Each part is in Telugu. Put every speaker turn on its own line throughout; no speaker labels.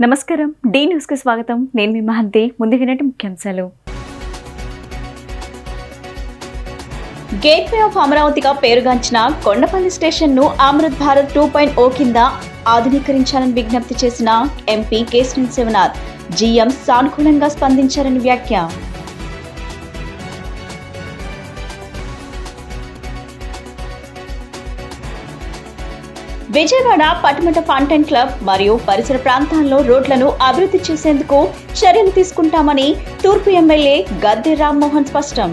నమస్కారం డి న్యూస్ కి స్వాగతం. నేను మీ మహంతి. ముందుగా ముఖ్యాంశాలు. గేట్వే ఆఫ్ అమరావతిగా పేరుగాంచిన కొండపల్లి స్టేషన్ ను అమృత్ భారత్ 2.0 కింద ఆధునీకరించాలని విజ్ఞప్తి చేసిన ఎంపీ కేశినేని శివనాథ్. జీఎం సానుకూలంగా స్పందించారని వ్యాఖ్య. విజయవాడ పటమట ఫౌంటైన్ క్లబ్ మరియు పరిసర ప్రాంతాల్లో రోడ్లను అభివృద్ధి చేసేందుకు చర్యలు తీసుకుంటామని తూర్పు ఎమ్మెల్యే గద్దె రామ్మోహన్ స్పష్టం.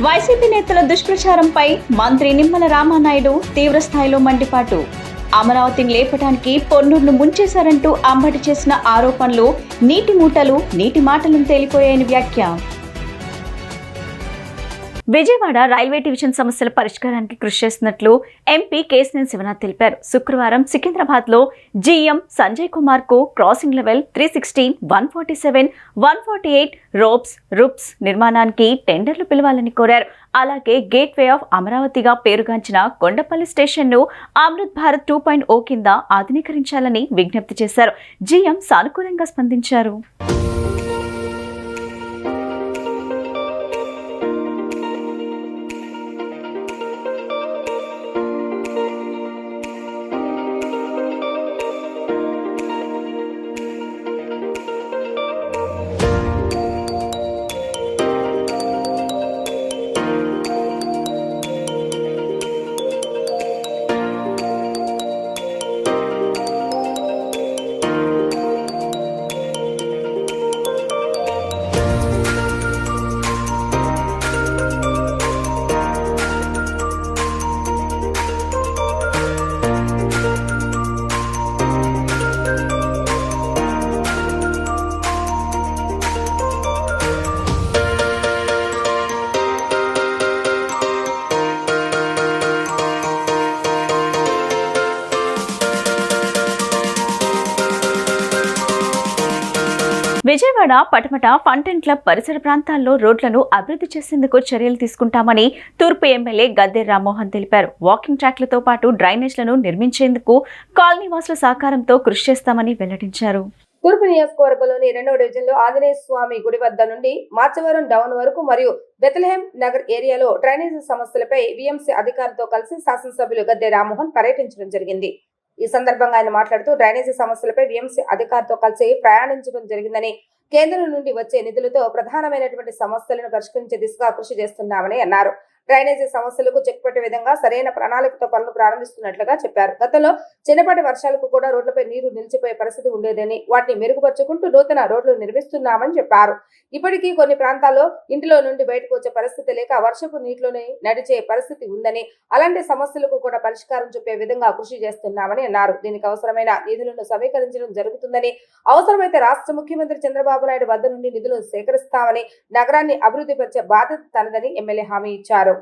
వైసీపీ నేతల దుష్ప్రచారంపై మంత్రి నిమ్మల రామానాయుడు తీవ్రస్థాయిలో మండిపాటు. అమరావతిని లేపడానికి పొన్నూరును ముంచేశారంటూ అంబటి చేసిన ఆరోపణలు నీటి మూటలు నీటి మాటలను తేలిపోయాయని వ్యాఖ్య. విజయవాడ రైల్వే డివిజన్ సమస్యల పరిష్కారానికి కృషి చేస్తున్నట్లు ఎంపీ కేశినేని శివనాథ్ తెలిపారు. శుక్రవారం సికింద్రాబాద్లో జీఎం సంజయ్ కుమార్ కు క్రాసింగ్ లెవెల్ 316, 147, 148 రూప్స్ నిర్మాణానికి టెండర్లు పిలవాలని కోరారు. అలాగే గేట్వే ఆఫ్ అమరావతిగా పేరుగాంచిన కొండపల్లి స్టేషన్ ను అమృత్ భారత్ 2.0 కింద ఆధునీకరించాలని విజ్ఞప్తి చేశారు. జీఎం సానుకూలంగా స్పందించారు. విజయవాడ పటమట ఫౌంటైన్ క్లబ్ పరిసర ప్రాంతాల్లో రోడ్లను అభివృద్ధి చేసేందుకు చర్యలు తీసుకుంటామని తూర్పు ఎమ్మెల్యే గద్దె రామ్మోహన్ తెలిపారు. వాకింగ్ ట్రాక్లతో పాటు డ్రైనేజ్లను నిర్మించేందుకు కాలనీవాసుల సహకారంతో కృషి చేస్తామని వెల్లడించారు.
తూర్పు నియోజకవర్గంలోని 2వ డివిజన్లో ఆంజనేయ స్వామి గుడి వద్ద నుండి మాచవరం డౌన్ వరకు మరియు బెత్లెహేం నగర్ ఏరియాలో డ్రైనేజీ సమస్యలపై వీఎంసీ అధికారులతో కలిసి శాసనసభ్యులు గద్దె రామ్మోహన్ పర్యటించడం జరిగింది. ఈ సందర్భంగా ఆయన మాట్లాడుతూ డ్రైనేజీ సమస్యలపై వీఎంసీ అధికారితో కలిసి ప్రయాణించడం జరిగిందని, కేంద్రం నుండి వచ్చే నిధులతో ప్రధానమైనటువంటి సమస్యలను పరిష్కరించే దిశగా కృషి చేస్తున్నామని అన్నారు. డ్రైనేజీ సమస్యలకు చెక్ పెట్టే విధంగా సరైన ప్రణాళికతో పనులు ప్రారంభిస్తున్నట్లుగా చెప్పారు. గతంలో చిన్నపాటి వర్షాలకు కూడా రోడ్లపై నీరు నిలిచిపోయే పరిస్థితి ఉండేదని, వాటిని మెరుగుపరుచుకుంటూ నూతన రోడ్లు నిర్మిస్తున్నామని చెప్పారు. ఇప్పటికీ కొన్ని ప్రాంతాల్లో ఇంటిలో నుండి బయటకు వచ్చే పరిస్థితి లేక వర్షపు నీటిలోనే నడిచే పరిస్థితి ఉందని, అలాంటి సమస్యలకు కూడా పరిష్కారం చూపే విధంగా కృషి చేస్తున్నామని అన్నారు. దీనికి అవసరమైన నిధులను సమీకరించడం జరుగుతుందని, అవసరమైతే రాష్ట్ర ముఖ్యమంత్రి చంద్రబాబు నాయుడు వద్ద నుండి నిధులను సేకరిస్తామని, నగరాన్ని అభివృద్ధి పరిచే బాధ్యత తనదని ఎమ్మెల్యే హామీ ఇచ్చారు.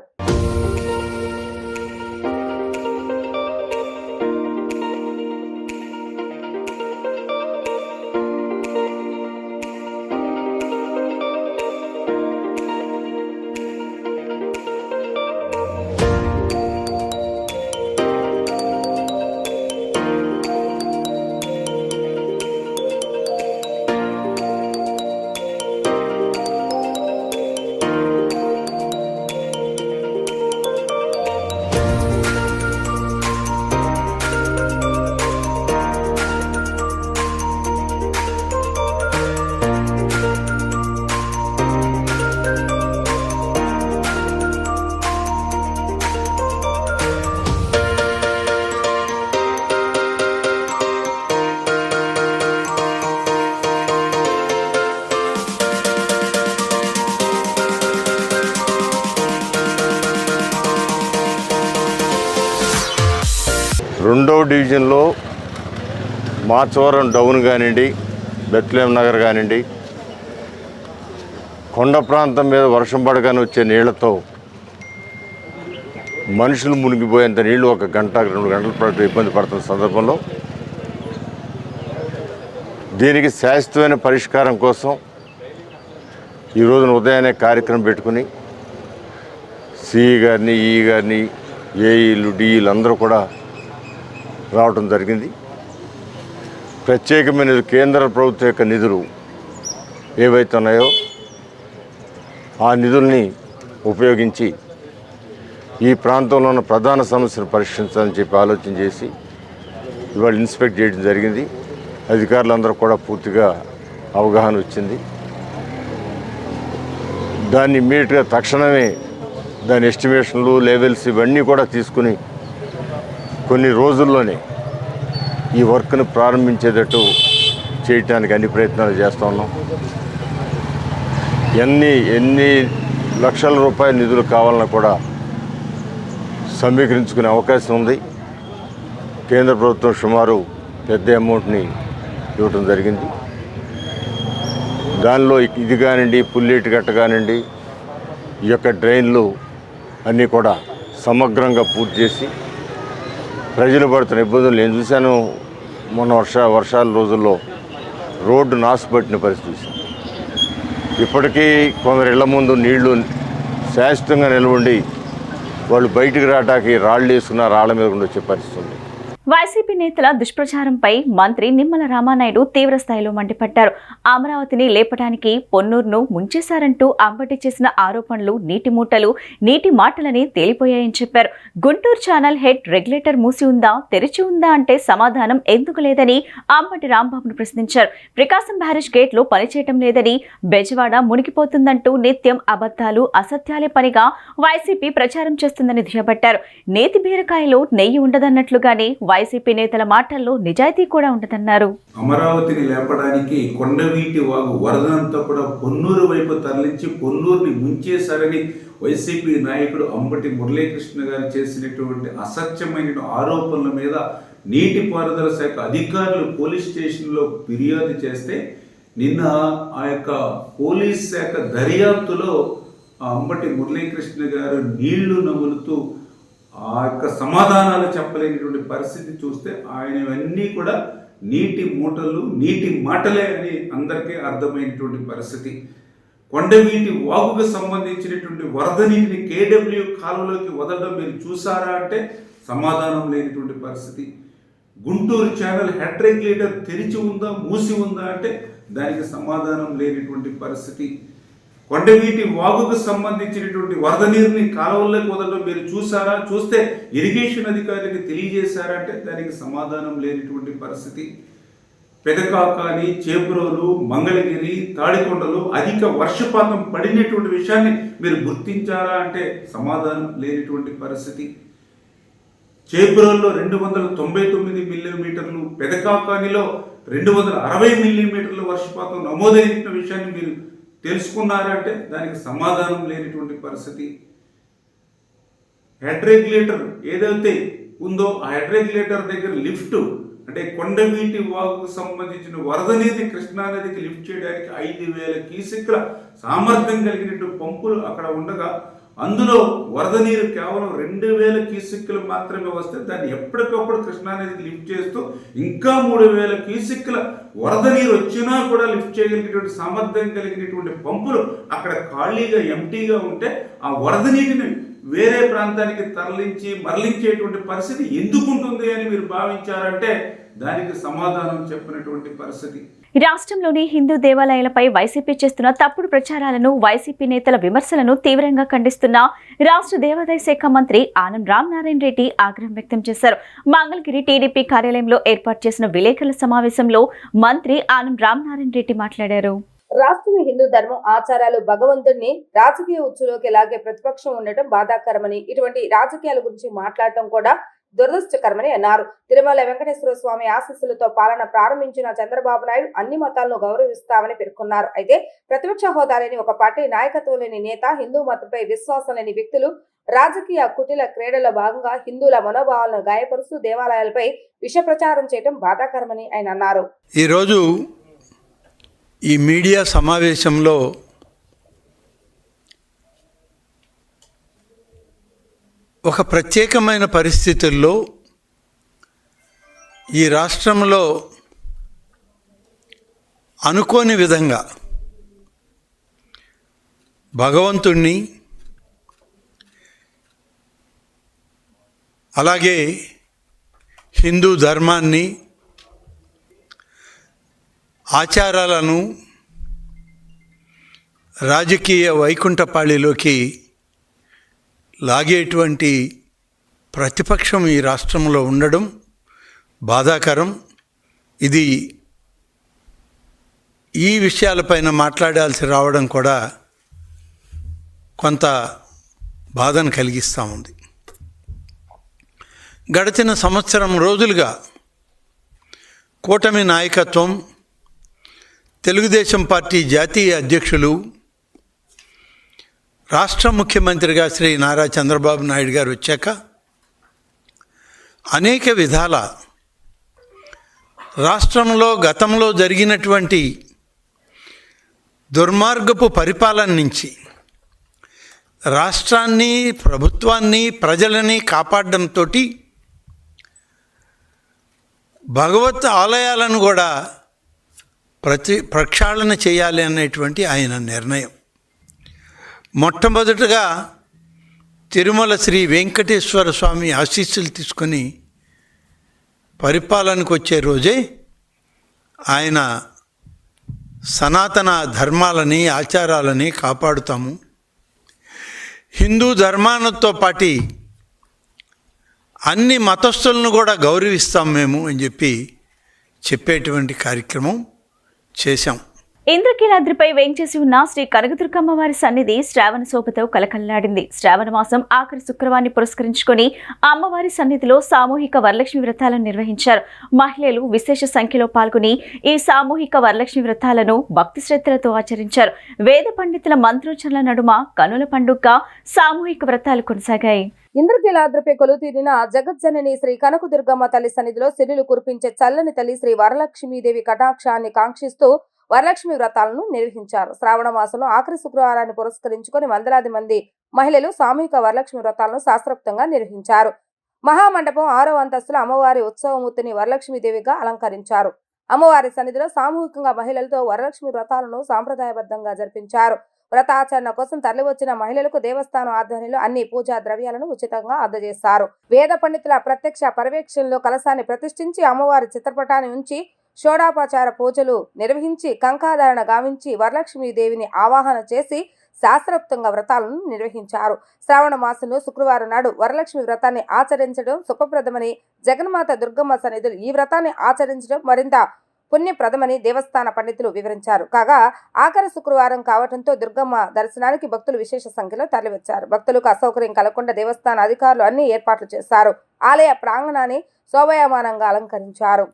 రెండవ డివిజన్లో మాచవరం డౌన్ కానివ్వండి, బెత్లెహేం నగర్ కానివ్వండి, కొండ ప్రాంతం మీద వర్షం పడగానే వచ్చే నీళ్లతో మనుషులు మునిగిపోయేంత నీళ్లు 1 గంట 2 గంటల పాటు ఇబ్బంది పడుతున్న సందర్భంలో దీనికి శాశ్వతమైన పరిష్కారం కోసం ఈ రోజున ఉదయాన్నే కార్యక్రమం పెట్టుకుని సిఈ గారిని, ఈ గారిని, ఏఈలు, డిఈలు అందరూ కూడా రావడం జరిగింది. ప్రత్యేకమైన కేంద్ర ప్రభుత్వం యొక్క నిధులు ఏవైతే ఉన్నాయో ఆ నిధుల్ని ఉపయోగించి ఈ ప్రాంతంలో ఉన్న ప్రధాన సమస్యను పరిష్కరించాలని చెప్పి ఆలోచన చేసి ఇవాళ ఇన్స్పెక్ట్ చేయడం జరిగింది. అధికారులందరూ కూడా పూర్తిగా అవగాహన వచ్చింది. దాన్ని ఇమ్మీడియట్గా తక్షణమే దాని ఎస్టిమేషన్లు, లెవెల్స్ ఇవన్నీ కూడా తీసుకుని కొన్ని రోజుల్లోనే ఈ వర్క్ను ప్రారంభించేటట్టు చేయటానికి అన్ని ప్రయత్నాలు చేస్తూ ఉన్నాం. ఎన్ని లక్షల రూపాయల నిధులు కావాలన్నా కూడా సమీకరించుకునే అవకాశం ఉంది. కేంద్ర ప్రభుత్వం సుమారు పెద్ద అమౌంట్ని ఇవ్వటం జరిగింది. దానిలో ఇది కానివ్వండి, పుల్లేటి గట్ట కానివ్వండి, ఈ యొక్క డ్రైన్లు అన్నీ కూడా సమగ్రంగా పూర్తి చేసి ప్రజలు పడుతున్న ఇబ్బందులు నేను చూశాను. మొన్న వర్షాల రోజుల్లో రోడ్డు నాశపట్టిన పరిస్థితి. ఇప్పటికీ కొందరు ఇళ్ల ముందు నీళ్లు శాశ్వతంగా నిలవండి వాళ్ళు బయటికి రావడానికి రాళ్ళు వేసుకున్న రాళ్ల మీద వచ్చే పరిస్థితి ఉంది.
వైసీపీ నేతల దుష్ప్రచారంపై మంత్రి నిమ్మల రామానాయుడు తీవ్ర స్థాయిలో మండిపడ్డారు. అమరావతిని లేపడానికి పొన్నూరును ముంచేశారంటూ అంబటి చేసిన ఆరోపణలు నీటి మూటలు, నీటి మాటలని తేలిపోయాయని చెప్పారు. గుంటూరు ఛానల్ హెడ్ రెగ్యులేటర్ మూసి ఉందా, తెరిచి ఉందా అంటే సమాధానం ఎందుకు లేదని అంబటి రాంబాబును ప్రశ్నించారు. ప్రకాశం బ్యారేజ్ గేట్లు పనిచేయటం లేదని, బెజవాడ మునిగిపోతుందంటూ నిత్యం అబద్ధాలు, అసత్యాలే పనిగా వైసీపీ ప్రచారం చేస్తుందని దుయ్యబట్టారు. నేతి బీరకాయలో నెయ్యి ఉండదన్నట్లుగానే వైసీపీ నేతల మాటల్లో నిజాయితీ కూడా ఉండదన్నారు.
అమరావతిని లేపడానికి కొండవీటి వాగు వరదంతా కూడా పొన్నూరు వైపు తరలించి పొన్నూరుని ముంచేశారని వైసీపీ నాయకుడు అంబటి మురళీకృష్ణ గారు చేసినటువంటి అసత్యమైన ఆరోపణల మీద నీటిపారుదల శాఖ అధికారులు పోలీస్ స్టేషన్లో ఫిర్యాదు చేస్తే నిన్న ఆ యొక్క పోలీస్ శాఖ దర్యాప్తులో అంబటి మురళీకృష్ణ గారు నీళ్లు నములుతూ ఆ యొక్క సమాధానాలు చెప్పలేనటువంటి పరిస్థితి చూస్తే ఆయనవన్నీ కూడా నీటి మూటలు, నీటి మాటలే అని అందరికీ అర్థమైనటువంటి పరిస్థితి. కొండవీటి వాగుకు సంబంధించినటువంటి వరద నీటిని కేడబ్ల్యూ కాలువలోకి వదలడం మీరు చూసారా అంటే సమాధానం లేనటువంటి పరిస్థితి. గుంటూరు ఛానల్ హెడ్ రెగ్యులేటర్ తెరిచి ఉందా, మూసి ఉందా అంటే దానికి సమాధానం లేనటువంటి పరిస్థితి. కొండవీటి వాగుకు సంబంధించినటువంటి వరద నీరుని కాలువల్లోకి వదలడం మీరు చూసారా, చూస్తే ఇరిగేషన్ అధికారులకు తెలియజేశారా అంటే దానికి సమాధానం లేనటువంటి పరిస్థితి. పెదకాకాని, చేబ్రోలు, మంగళగిరి, తాడికొండలు అధిక వర్షపాతం పడినటువంటి విషయాన్ని మీరు గుర్తించారా అంటే సమాధానం లేనటువంటి పరిస్థితి. చేబ్రోల్లో 299 మిల్లీమీటర్లు, పెదకాకానిలో 260 మిల్లీమీటర్ల వర్షపాతం నమోదైన విషయాన్ని మీరు తెలుసుకున్నారంటే దానికి సమాధానం లేనటువంటి పరిస్థితి. హెడ్ రెగ్యులేటర్ ఏదైతే ఉందో ఆ హెడ్ రెగ్యులేటర్ దగ్గర లిఫ్ట్ అంటే కొండవీటి వాగుకు సంబంధించిన వరద నీటిని కృష్ణానదికి లిఫ్ట్ చేయడానికి 5000 క్యూసెక్ల సామర్థ్యం కలిగినటువంటి పంపులు అక్కడ ఉండగా అందులో వరద నీరు కేవలం 2000 క్యూసెక్కులు మాత్రమే వస్తే దాన్ని ఎప్పటికప్పుడు కృష్ణానదికి లిఫ్ట్ చేస్తూ ఇంకా 3000 క్యూసెక్కుల వరద నీరు వచ్చినా కూడా లిఫ్ట్ చేయగలిగినటువంటి సామర్థ్యం కలిగినటువంటి పంపులు అక్కడ ఖాళీగా ఎంటీగా ఉంటే ఆ వరద నీటిని వేరే ప్రాంతానికి తరలించి మరలించేటువంటి పరిస్థితి ఎందుకు ఉంటుంది అని మీరు భావించారంటే దానికి సమాధానం చెప్పినటువంటి పరిస్థితి.
రాష్ట్రంలోని హిందూ దేవాలయాలపై వైసీపీ చేస్తున్న తప్పుడు ప్రచారాలను, వైసీపీ నేతల విమర్శలను తీవ్రంగా ఖండిస్తున్న రాష్ట్ర దేవాదాయ శాఖ మంత్రి ఆనం రామనారాయణ రెడ్డి ఆగ్రహం వ్యక్తం చేశారు. మంగళగిరి టీడీపీ కార్యాలయంలో ఏర్పాటు చేసిన విలేకరుల సమావేశంలో మంత్రి ఆనం రామనారాయణ రెడ్డి మాట్లాడారు.
రాష్ట్రంలో హిందూ ధర్మం, ఆచారాలు భగవంతుడిని రాజకీయ ఉచ్చులోకి లాగే ప్రతిపక్షం ఉండటం బాధాకరమని, ఇటువంటి రాజకీయాల గురించి మాట్లాడటం కూడా దురదృష్టకరమని అన్నారు. తిరుమల వెంకటేశ్వర స్వామి ఆశీస్సులతో పాలన ప్రారంభించిన చంద్రబాబు నాయుడు అన్ని మతాలను గౌరవిస్తామని పేర్కొన్నారు. అయితే ప్రతిపక్ష హోదా లేని ఒక పార్టీ నాయకత్వం లేని నేత, హిందూ మతంపై విశ్వాసం లేని వ్యక్తులు రాజకీయ కుటిల క్రీడలో భాగంగా హిందువుల మనోభావాలను గాయపరుస్తూ దేవాలయాలపై విష ప్రచారం చేయడం బాధాకరమని ఆయన అన్నారు.
ఈరోజు ఈ మీడియా సమావేశంలో ఒక ప్రత్యేకమైన పరిస్థితుల్లో ఈ రాష్ట్రంలో అనుకోని విధంగా భగవంతుణ్ణి, అలాగే హిందూ ధర్మాన్ని, ఆచారాలను రాజకీయ వైకుంఠపాళిలోకి లాగేటువంటి ప్రతిపక్షం ఈ రాష్ట్రంలో ఉండడం బాధాకరం. ఇది ఈ విషయాలపైన మాట్లాడాల్సి రావడం కూడా కొంత బాధను కలిగిస్తూ ఉంది. గడిచిన సంవత్సరం రోజులుగా కూటమి నాయకత్వం, తెలుగుదేశం పార్టీ జాతీయ అధ్యక్షులు, రాష్ట్ర ముఖ్యమంత్రిగా శ్రీ నారా చంద్రబాబు నాయుడు గారు వచ్చాక అనేక విధాల రాష్ట్రంలో గతంలో జరిగినటువంటి దుర్మార్గపు పరిపాలన నుంచి రాష్ట్రాన్ని, ప్రభుత్వాన్ని, ప్రజలని కాపాడడంతో భగవత్ ఆలయాలను కూడా ప్రక్షాళన చేయాలి అనేటువంటి ఆయన నిర్ణయం. మొట్టమొదటగా తిరుమల శ్రీ వెంకటేశ్వర స్వామి ఆశీస్సులు తీసుకొని పరిపాలనకు వచ్చే రోజే ఆయన సనాతన ధర్మాలని, ఆచారాలని కాపాడుతాము, హిందూ ధర్మాలతో పాటు అన్ని మతస్థులను కూడా గౌరవిస్తాం మేము అని చెప్పేటువంటి కార్యక్రమం చేశాం.
ఇంద్రకీలాద్రిపై వేంచేసి ఉన్న శ్రీ కనకదుర్గమ్మ వారి సన్నిధి శ్రావణ శోభతో కలకల్లాడింది. శ్రావణ మాసం ఆఖరి శుక్రవారాన్ని పురస్కరించుకొని అమ్మవారి సన్నిధిలో సామూహిక వరలక్ష్మి వ్రతాలను నిర్వహించారు. మహిళలు విశేష సంఖ్యలో పాల్గొని ఈ సామూహిక వరలక్ష్మి వ్రతాలను భక్తి శ్రద్ధలతో ఆచరించారు. వేద పండితుల మంత్రోచ్చరణల నడుమ కనుల పండుగ సామూహిక వ్రతాలు కొనసాగాయి.
ఇంద్రకీలాద్రిపై కొలుతీరిన జగజ్జనని శ్రీ కనకదుర్గమ్మ తల్లి సన్నిధిలో సిరులు కురిపించే చల్లని తల్లి శ్రీ వరలక్ష్మీదేవి కటాక్షాన్ని కాంక్షిస్తూ వరలక్ష్మి వ్రతాలను నిర్వహించారు. శ్రావణ మాసంలో ఆఖరి శుక్రవారాన్ని పురస్కరించుకొని వందలాది మంది మహిళలు సామూహిక వరలక్ష్మి వ్రతాలను శాస్త్రోక్తంగా నిర్వహించారు. మహామండపం 6వ అంతస్తులో అమ్మవారి ఉత్సవమూర్తిని వరలక్ష్మీదేవిగా అలంకరించారు. అమ్మవారి సన్నిధిలో సామూహికంగా మహిళలతో వరలక్ష్మి వ్రతాలను సాంప్రదాయబద్ధంగా జరిపించారు. వ్రతాచరణ కోసం తరలివచ్చిన మహిళలకు దేవస్థానం ఆధ్వర్యంలో అన్ని పూజా ద్రవ్యాలను ఉచితంగా అందజేస్తారు. వేద పండితుల ప్రత్యక్ష పర్యవేక్షణలో కలశాన్ని ప్రతిష్ఠించి అమ్మవారి చిత్రపటాన్ని ఉంచి షోడాపచార పూజలు నిర్వహించి కంకాధారణ గావించి వరలక్ష్మీదేవిని ఆవాహన చేసి శాస్త్రోక్తంగా వ్రతాలను నిర్వహించారు. శ్రావణ మాసంలో శుక్రవారం నాడు వరలక్ష్మి వ్రతాన్ని ఆచరించడం శుభప్రదమని జగన్మాత దుర్గమ్మ సన్నిధులు ఈ వ్రతాన్ని ఆచరించడం మరింత పుణ్యప్రదమని దేవస్థాన పండితులు వివరించారు. కాగా ఆఖరి శుక్రవారం కావడంతో దుర్గమ్మ దర్శనానికి భక్తులు విశేష సంఖ్యలో తరలివచ్చారు. భక్తులకు అసౌకర్యం కలగకుండా దేవస్థాన అధికారులు అన్ని ఏర్పాట్లు చేశారు. ఆలయ ప్రాంగణాన్ని శోభాయమానంగా అలంకరించారు.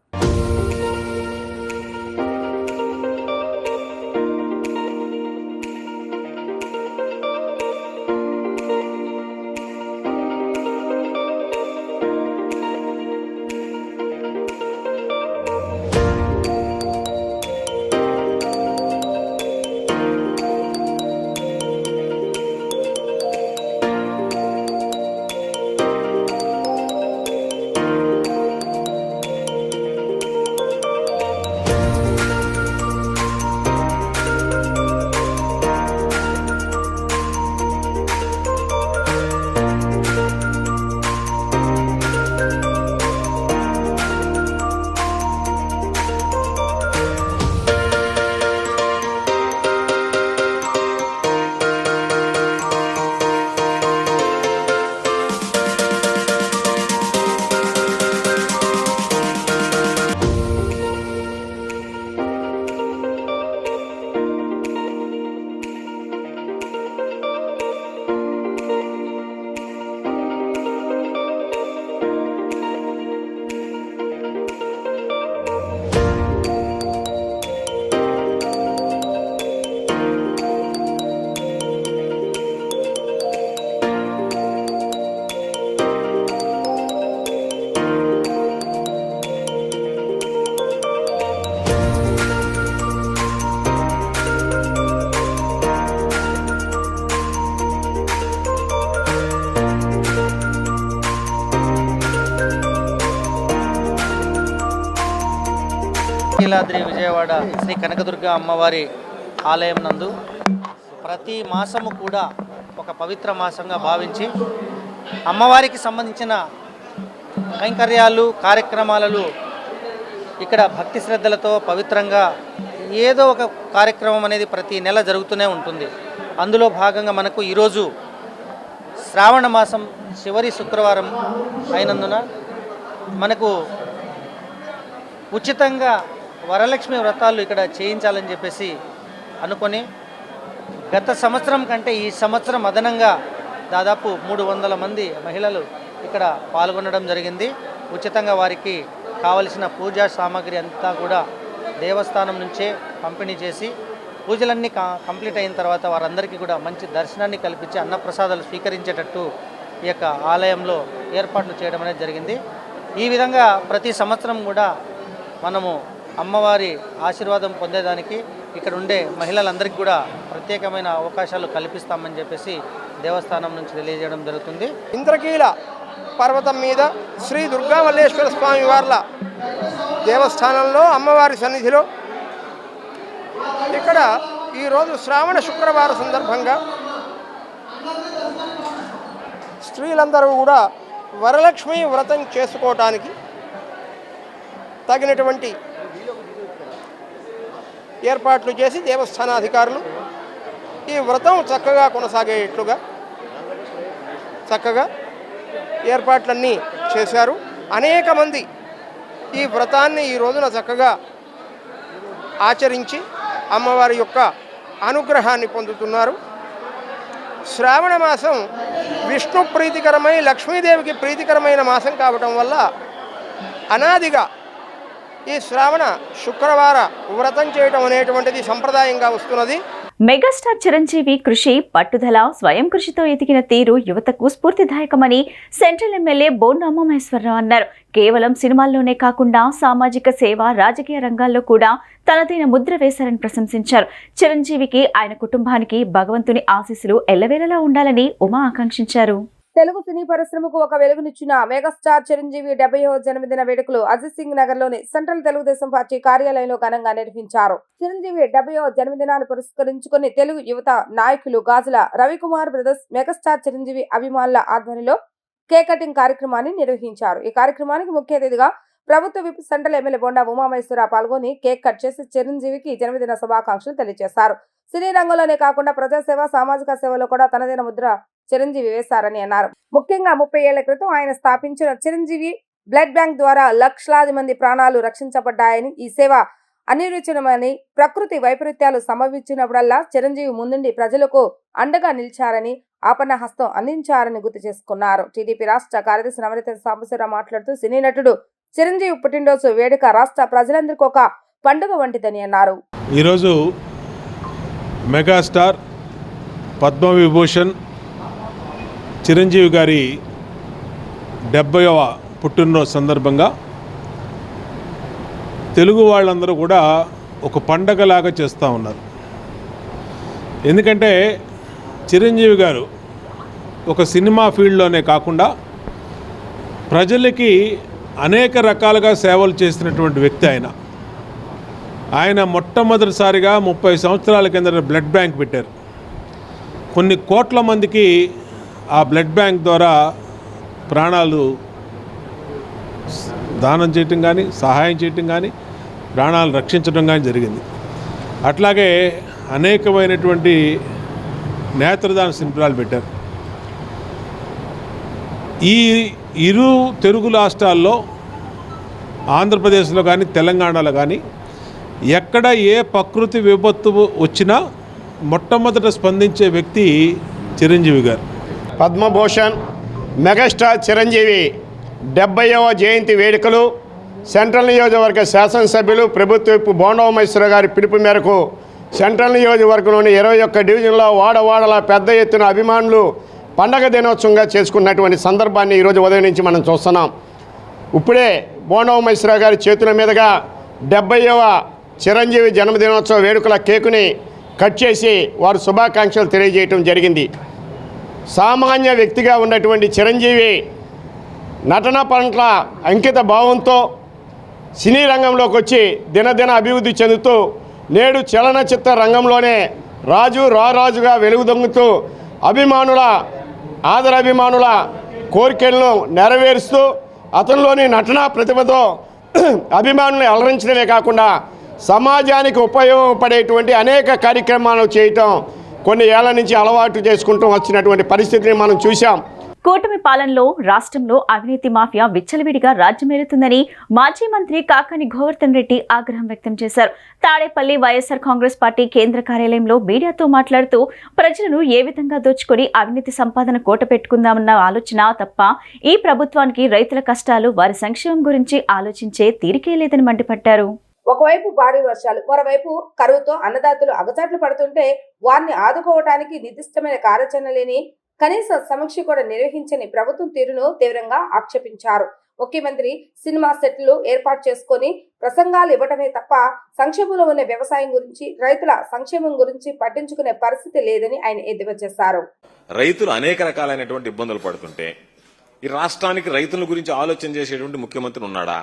ఇంద్రకీలాద్రి విజయవాడ శ్రీ కనకదుర్గ అమ్మవారి ఆలయం నందు ప్రతి మాసము కూడా ఒక పవిత్ర మాసంగా భావించి అమ్మవారికి సంబంధించిన కైంకర్యాలు కార్యక్రమాలలో ఇక్కడ భక్తి శ్రద్ధలతో పవిత్రంగా ఏదో ఒక కార్యక్రమం అనేది ప్రతి నెల జరుగుతూనే ఉంటుంది. అందులో భాగంగా మనకు ఈరోజు శ్రావణ మాసం చివరి శుక్రవారం అయినందున మనకు ఉచితంగా వరలక్ష్మి వ్రతాలు ఇక్కడ చేయించాలని చెప్పేసి అనుకొని గత సంవత్సరం కంటే ఈ సంవత్సరం అదనంగా దాదాపు 300 మంది మహిళలు ఇక్కడ పాల్గొనడం జరిగింది. ఉచితంగా వారికి కావలసిన పూజా సామాగ్రి అంతా కూడా దేవస్థానం నుంచే పంపిణీ చేసి పూజలన్నీ కంప్లీట్ అయిన తర్వాత వారందరికీ కూడా మంచి దర్శనాన్ని కల్పించి అన్నప్రసాదాలు స్వీకరించేటట్టు ఈ యొక్క ఆలయంలో ఏర్పాట్లు చేయడం అనేది జరిగింది. ఈ విధంగా ప్రతి సంవత్సరం కూడా మనము అమ్మవారి ఆశీర్వాదం పొందేదానికి ఇక్కడ ఉండే మహిళలందరికీ కూడా ప్రత్యేకమైన అవకాశాలు కల్పిస్తామని చెప్పేసి దేవస్థానం నుంచి తెలియజేయడం జరుగుతుంది.
ఇంద్రకీల పర్వతం మీద శ్రీ దుర్గా మల్లేశ్వర స్వామి వార్ల దేవస్థానంలో అమ్మవారి సన్నిధిలో ఇక్కడ ఈరోజు శ్రావణ శుక్రవార సందర్భంగా స్త్రీలందరూ కూడా వరలక్ష్మి వ్రతం చేసుకోవటానికి తగినటువంటి ఏర్పాట్లు చేసి దేవస్థానాధికారులు ఈ వ్రతం చక్కగా కొనసాగేట్లుగా చక్కగా ఏర్పాట్లన్నీ చేశారు. అనేక మంది ఈ వ్రతాన్ని ఈ రోజున చక్కగా ఆచరించి అమ్మవారి యొక్క అనుగ్రహాన్ని పొందుతున్నారు. శ్రావణ మాసం విష్ణు ప్రీతికరమై లక్ష్మీదేవికి ప్రీతికరమైన మాసం కావటం వల్ల అనాదిగా ఈ శ్రావణ శుక్రవార వ్రతం చేయటం అనేటువంటిది సంప్రదాయంగా వస్తున్నది.
మెగాస్టార్ చిరంజీవి కృషి పట్టుదల స్వయం కృషితో ఎదిగిన తీరు యువతకు స్ఫూర్తిదాయకమని సెంట్రల్ ఎమ్మెల్యే బోండా ఉమామహేశ్వరరావు అన్నారు. కేవలం సినిమాల్లోనే కాకుండా సామాజిక సేవ రాజకీయ రంగాల్లో కూడా తనదైన ముద్ర వేశారని ప్రశంసించారు. చిరంజీవికి ఆయన కుటుంబానికి భగవంతుని ఆశీస్సులు ఎల్లవేళలా ఉండాలని ఉమా ఆకాంక్షించారు.
తెలుగు సినీ పరిశ్రమకు ఒక వెలుగునిచ్చిన మెగాస్టార్ చిరంజీవి 70వ జన్మదిన వేడుకలు అజిత్ సింగ్ నగర్ లోని సెంట్రల్ తెలుగుదేశం పార్టీ కార్యాలయంలో ఘనంగా నిర్వహించారు. చిరంజీవి 70వ జన్మదినాన్ని పురస్కరించుకుని తెలుగు యువత నాయకులు గాజుల రవికుమార్ బ్రదర్స్ మెగాస్టార్ చిరంజీవి అభిమానుల ఆధ్వర్యంలో కేక్ కటింగ్ కార్యక్రమాన్ని నిర్వహించారు. ఈ కార్యక్రమానికి ముఖ్య అతిథిగా ప్రభుత్వ whip central MLA Bonda Umamaheswararao పాల్గొని కేక్ కట్ చేసి చిరంజీవికి జన్మదిన శుభాకాంక్షలు తెలియజేశారు. సినీ రంగంలోనే కాకుండా ప్రజాసేవ సామాజిక సేవలో కూడా తనదైన ముద్ర చిరంజీవి వేశారని అన్నారు. ముఖ్యంగా 30 ఏళ్ల క్రితం ఆయన స్థాపించిన చిరంజీవి బ్లడ్ బ్యాంక్ ద్వారా లక్షలాది మంది ప్రాణాలు రక్షించబడ్డాయని, ఈ సేవ అనిర్వచనమని, ప్రకృతి వైపరీత్యాలు సంభవించినప్పుడల్లా చిరంజీవి ముందుండి ప్రజలకు అండగా నిలిచారని, ఆపన్న హస్తం అందించారని గుర్తు చేసుకున్నారు. టీడీపీ రాష్ట్ర కార్యదర్శి నవనీత సాంబశివరావు మాట్లాడుతూ సినీ నటుడు చిరంజీవి పుట్టినరోజు వేడుక రాష్ట్ర ప్రజలందరికీ ఒక పండుగ వంటిదని అన్నారు.
ఈరోజు మెగాస్టార్ పద్మవిభూషణ్ చిరంజీవి గారి 70వ పుట్టినరోజు సందర్భంగా తెలుగు వాళ్ళందరూ కూడా ఒక పండగలాగా చేస్తూ ఉన్నారు. ఎందుకంటే చిరంజీవి గారు ఒక సినిమా ఫీల్డ్లోనే కాకుండా ప్రజలకి అనేక రకాలుగా సేవలు చేసినటువంటి వ్యక్తి ఆయన మొట్టమొదటిసారిగా 30 సంవత్సరాల కింద బ్లడ్ బ్యాంక్ పెట్టారు. కొన్ని కోట్ల మందికి ఆ బ్లడ్ బ్యాంక్ ద్వారా ప్రాణాలు దానం చేయటం కానీ, సహాయం చేయటం కానీ, ప్రాణాలు రక్షించడం కానీ జరిగింది. అట్లాగే అనేకమైనటువంటి నేత్రదాన శిబిరాలు పెట్టారు. ఈ ఇరు తెలుగు రాష్ట్రాల్లో ఆంధ్రప్రదేశ్లో కానీ తెలంగాణలో కానీ ఎక్కడ ఏ ప్రకృతి విపత్తు వచ్చినా మొట్టమొదట స్పందించే వ్యక్తి చిరంజీవి గారు.
పద్మభూషణ్ మెగాస్టార్ చిరంజీవి 70వ జయంతి వేడుకలు సెంట్రల్ నియోజకవర్గ శాసనసభ్యులు ప్రభుత్వ బోండా ఉమామహేశ్వరరావు గారి పిలుపు మేరకు సెంట్రల్ నియోజకవర్గంలోని 21 డివిజన్లో వాడవాడల పెద్ద ఎత్తున అభిమానులు పండగ దినోత్సవంగా చేసుకున్నటువంటి సందర్భాన్ని ఈరోజు ఉదయం నుంచి మనం చూస్తున్నాం. ఇప్పుడే బోండా ఉమామహేశ్వరరావు గారి చేతుల మీదుగా 70వ చిరంజీవి జన్మదినోత్సవ వేడుకల కేకుని కట్ చేసి వారు శుభాకాంక్షలు తెలియజేయటం జరిగింది. సామాన్య వ్యక్తిగా ఉన్నటువంటి చిరంజీవి నటన పట్ల అంకిత భావంతో సినీ రంగంలోకి వచ్చి దినదిన అభివృద్ధి చెందుతూ నేడు చలనచిత్ర రంగంలోనే రారాజుగా వెలుగుదొంగుతూ అభిమానుల ఆదరాభిమానుల కోరికలను నెరవేరుస్తూ అతనిలోని నటనా ప్రతిభతో అభిమానులను అలరించడమే కాకుండా సమాజానికి ఉపయోగపడేటువంటి అనేక కార్యక్రమాలు చేయటం కొన్ని ఏళ్ల నుంచి అలవాటు చేసుకుంటూ వచ్చినటువంటి పరిస్థితిని మనం చూసాం.
కూటమి పాలనలో రాష్ట్రంలో అవినీతి మాఫియా విచ్చలవిడిగా రాజ్యమేలుతుందని మాజీ మంత్రి కాకాని గోవర్ధన్ రెడ్డి ఆగ్రహం వ్యక్తం చేశారు. తాడేపల్లి వైఎస్ఆర్ కాంగ్రెస్ పార్టీ కేంద్ర కార్యాలయంలో మీడియాతో మాట్లాడుతూ ప్రజలను ఏ విధంగా దోచుకొని అవినీతి సంపాదన కూటపెట్టుకుందామన్న ఆలోచన తప్ప ఈ ప్రభుత్వానికి రైతుల కష్టాలు, వారి సంక్షేమం గురించి ఆలోచించే తీరికే లేదని మండిపడ్డారు.
ఒకవైపు భారీ వర్షాలు, మరోవైపు కరువుతో అన్నదాతలు అగచాట్లు పడుతుంటే వారిని ఆదుకోవడానికి నిర్దిష్టమైన కార్యాచరణ లేని, కనీస సమీక్ష కూడా నిర్వహించని ప్రభుత్వం తీరును తీవ్రంగా ఆక్షేపించారు. ముఖ్యమంత్రి సినిమా సెట్లు ఏర్పాటు చేసుకుని ప్రసంగాలు ఇవ్వటమే తప్ప సంక్షేమంలో ఉన్న వ్యవసాయం గురించి, రైతుల సంక్షేమం గురించి పట్టించుకునే పరిస్థితి లేదని ఆయన ఎద్దేవా చేశారు.
రైతులు అనేక రకాలైనటువంటి ఇబ్బందులు పడుతుంటే ఈ రాష్ట్రానికి రైతుల గురించి ఆలోచన చేసేటువంటి ముఖ్యమంత్రి ఉన్నాడా?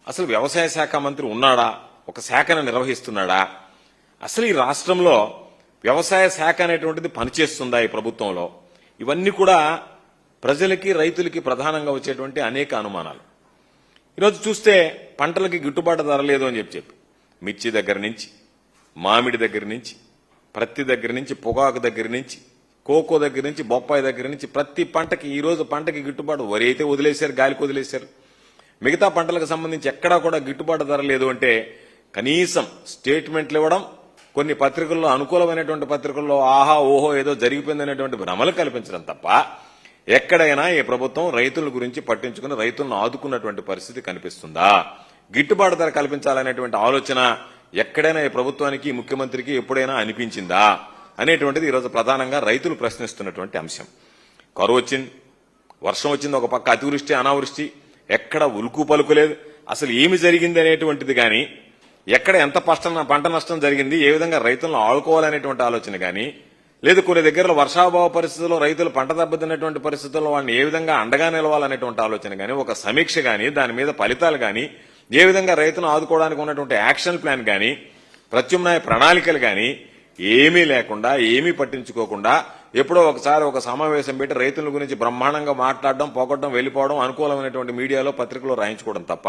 అసలు వ్యవసాయ శాఖ మంత్రి ఉన్నాడా? ఒక శాఖను నిర్వహిస్తున్నాడా? అసలు ఈ రాష్ట్రంలో వ్యవసాయ శాఖ అనేటువంటిది పనిచేస్తుందా ఈ ప్రభుత్వంలో? ఇవన్నీ కూడా ప్రజలకి, రైతులకి ప్రధానంగా వచ్చేటువంటి అనేక అనుమానాలు. ఈరోజు చూస్తే పంటలకి గిట్టుబాటు ధర లేదు అని చెప్పి మిర్చి దగ్గర నుంచి, మామిడి దగ్గర నుంచి, ప్రత్తి దగ్గర నుంచి, పొగాకు దగ్గర నుంచి, కోకో దగ్గర నుంచి, బొప్పాయి దగ్గర నుంచి ప్రతి పంటకి ఈరోజు పంటకి గిట్టుబాటు, వరి అయితే వదిలేశారు, గాలికి వదిలేశారు. మిగతా పంటలకు సంబంధించి ఎక్కడా కూడా గిట్టుబాటు ధర లేదు అంటే కనీసం స్టేట్మెంట్లు ఇవ్వడం, కొన్ని పత్రికల్లో, అనుకూలమైనటువంటి పత్రికల్లో ఆహా ఓహో ఏదో జరిగిపోయిందనేటువంటి భ్రమలు కల్పించడం తప్ప ఎక్కడైనా ఈ ప్రభుత్వం రైతుల గురించి పట్టించుకుని రైతులను ఆదుకున్నటువంటి పరిస్థితి కనిపిస్తుందా? గిట్టుబాటు ధర కల్పించాలనేటువంటి ఆలోచన ఎక్కడైనా ఈ ప్రభుత్వానికి, ముఖ్యమంత్రికి ఎప్పుడైనా అనిపించిందా అనేటువంటిది ఈరోజు ప్రధానంగా రైతులు ప్రశ్నిస్తున్నటువంటి అంశం. కరువు వచ్చింది, వర్షం వచ్చింది, ఒక పక్క అతివృష్టి, అనావృష్టి, ఎక్కడ ఉలుకు పలుకులేదు. అసలు ఏమి జరిగింది అనేటువంటిది కానీ, ఎక్కడ ఎంత పంట నష్టం జరిగింది, ఏ విధంగా రైతులను ఆడుకోవాలనేటువంటి ఆలోచన కానీ, లేదు కొన్ని దగ్గరలో వర్షాభావ పరిస్థితుల్లో రైతులు పంట దెబ్బతిన్నటువంటి పరిస్థితుల్లో వాళ్ళని ఏ విధంగా అండగా నిలవాలనేటువంటి ఆలోచన కానీ, ఒక సమీక్ష కానీ, దాని మీద ఫలితాలు కానీ, ఏ విధంగా రైతులను ఆదుకోవడానికి ఉన్నటువంటి యాక్షన్ ప్లాన్ కానీ, ప్రత్యామ్నాయ ప్రణాళికలు కానీ ఏమీ లేకుండా, ఏమీ పట్టించుకోకుండా ఎప్పుడో ఒకసారి ఒక సమావేశం పెట్టి రైతుల గురించి బ్రహ్మాండంగా మాట్లాడడం, పోగొట్టడం, వెళ్లిపోవడం, అనుకూలమైనటువంటి మీడియాలో, పత్రికలో రాయించుకోవడం తప్ప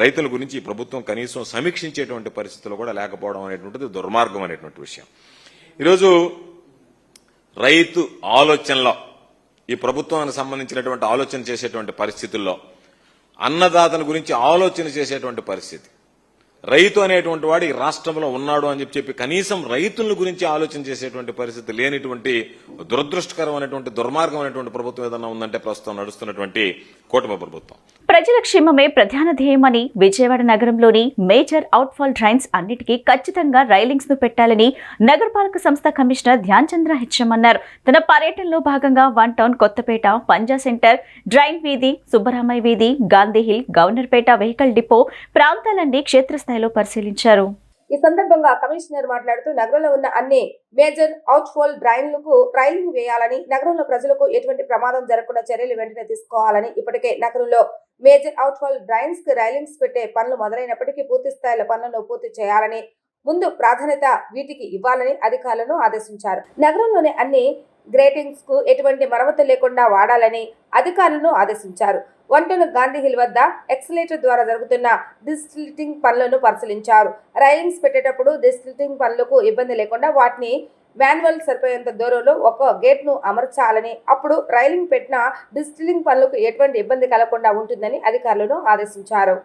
రైతుల గురించి ఈ ప్రభుత్వం కనీసం సమీక్షించేటువంటి పరిస్థితులు కూడా లేకపోవడం అనేటువంటిది దుర్మార్గం అనేటువంటి విషయం. ఈరోజు రైతు ఆలోచనలో, ఈ ప్రభుత్వానికి సంబంధించినటువంటి ఆలోచన చేసేటువంటి పరిస్థితుల్లో అన్నదాతల గురించి ఆలోచన చేసేటువంటి పరిస్థితి, రైతు అనేటువంటి వాడు ఈ రాష్ట్రంలో ఉన్నాడు అని చెప్పి కనీసం రైతుల గురించి ఆలోచన చేసేటువంటి పరిస్థితి లేనిటువంటి దురదృష్టకరమైనటువంటి, దుర్మార్గమైనటువంటి ప్రభుత్వం ఏదన్నా ఉందంటే ప్రస్తుతం నడుస్తున్నటువంటి కూటమి ప్రభుత్వం.
ప్రజల క్షేమమే ప్రధాన ధ్యేయమని విజయవాడ నగరంలోని మేజర్ అవుట్ఫాల్ డ్రైన్స్ అన్నిటికీ ఖచ్చితంగా రైలింగ్స్ ను పెట్టాలని నగరపాలక సంస్థ కమిషనర్ ధ్యాన్ చంద్ర హెచ్ఎం అన్నారు. తన పర్యటనలో భాగంగా One Town, Kothapeta, Panja centre, drain వీధి, సుబ్బరామయ్య వీధి, Gandhi Hill, Governorpet vehicle depot ప్రాంతాలన్నీ క్షేత్రస్థాయిలో పరిశీలించారు.
ఈ సందర్భంగా కమిషనర్ మాట్లాడుతూ నగరంలో ఉన్న అన్ని మేజర్ అవుట్ఫాల్ డ్రైన్లకు రైలింగ్ వేయాలని, నగరంలో ప్రజలకు ఎటువంటి ప్రమాదం జరగకుండా చర్యలు వెంటనే తీసుకోవాలని, ఇప్పటికే నగరంలో మేజర్ అవుట్ఫాల్ డ్రైన్స్ కు రైలింగ్స్ పెట్టే పనులు మొదలైనప్పటికీ పూర్తి స్థాయిలో పనులను పూర్తి చేయాలని, ముందు ప్రాధాన్యత వీటికి ఇవ్వాలని అధికారులను ఆదేశించారు. నగరంలోని అన్ని గ్రేటింగ్స్ కు ఎటువంటి మరమ్మతు లేకుండా వాడాలని అధికారులను ఆదేశించారు. వంటను గాంధీ హిల్ వద్ద ఎక్సలేటర్ ద్వారా జరుగుతున్న డిస్టిల్టింగ్ పనులను పరిశీలించారు. రైలింగ్స్ పెట్టేటప్పుడు డిస్టిల్టింగ్ పనులకు ఇబ్బంది లేకుండా వాటిని మాన్యువల్ సరిపోయేంత దూరంలో ఒక గేట్ ను అమర్చాలని, అప్పుడు రైలింగ్ పెట్టిన డిస్టిల్టింగ్ పనులకు ఎటువంటి ఇబ్బంది కలగకుండా ఉంటుందని అధికారులను ఆదేశించారు.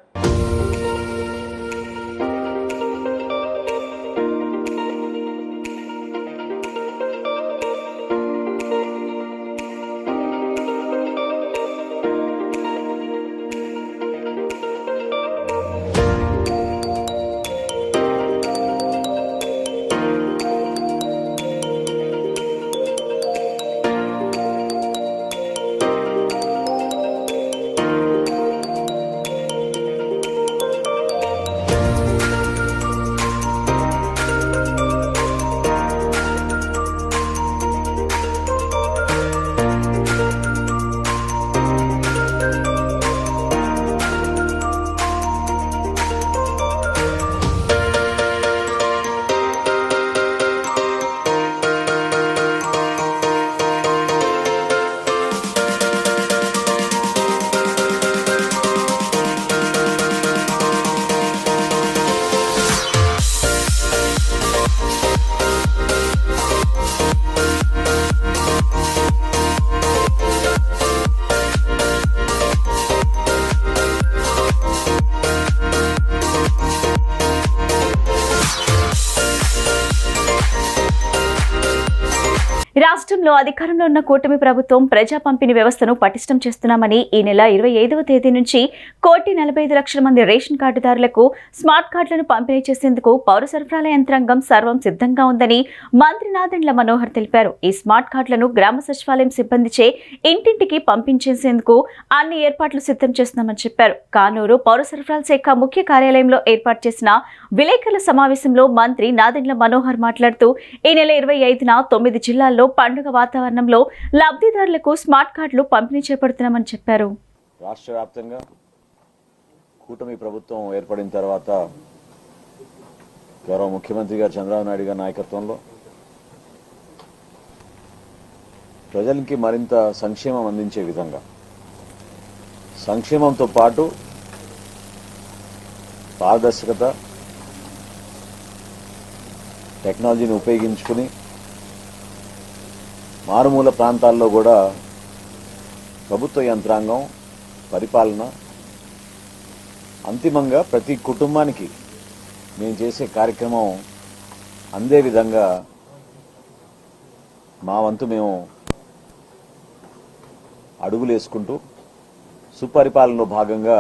రాష్ట్రంలో అధికారంలో ఉన్న కూటమి ప్రభుత్వం ప్రజా పంపిణీ వ్యవస్థను పటిష్టం చేస్తున్నామని ఈ నెల 25వ తేదీ నుంచి 1,45,00,000 మంది రేషన్ కార్డుదారులకు స్మార్ట్ కార్డులను పంపిణీ చేసేందుకు పౌర సరఫరాల యంత్రాంగం సర్వం సిద్ధంగా ఉందని మంత్రి నాదెండ్ల మనోహర్ తెలిపారు. ఈ స్మార్ట్ కార్డులను గ్రామ సచివాలయం సిబ్బందిచే ఇంటింటికి పంపించేసేందుకు అన్ని ఏర్పాట్లు సిద్ధం చేస్తున్నామని చెప్పారు. కానూరు పౌర సరఫరాల శాఖ ముఖ్య కార్యాలయంలో ఏర్పాటు చేసిన విలేకరుల సమావేశంలో మంత్రి నాదెండ్ల మనోహర్ మాట్లాడుతూ ఈ నెల 25న 9 జిల్లాల్లో పండుగ వాతావరణంలో లబ్ధిదారులకు స్మార్ట్ కార్డులు పంపిణీ చేపడుతున్నామని చెప్పారు.
రాష్ట్ర వ్యాప్తంగా కూటమి ప్రభుత్వం ఏర్పడిన తర్వాత గౌరవ ముఖ్యమంత్రి గారు చంద్రబాబు నాయుడు గారి నాయకత్వంలో ప్రజలకి మరింత సంక్షేమం అందించే విధంగా సంక్షేమంతో పాటు పారదర్శకత టెక్నాలజీని ఉపయోగించుకుని మారుమూల ప్రాంతాల్లో కూడా ప్రభుత్వ యంత్రాంగం పరిపాలన అంతిమంగా ప్రతి కుటుంబానికి మేము చేసే కార్యక్రమం అందే విధంగా మా వంతు మేము అడుగులు వేసుకుంటూ సుపరిపాలనలో భాగంగా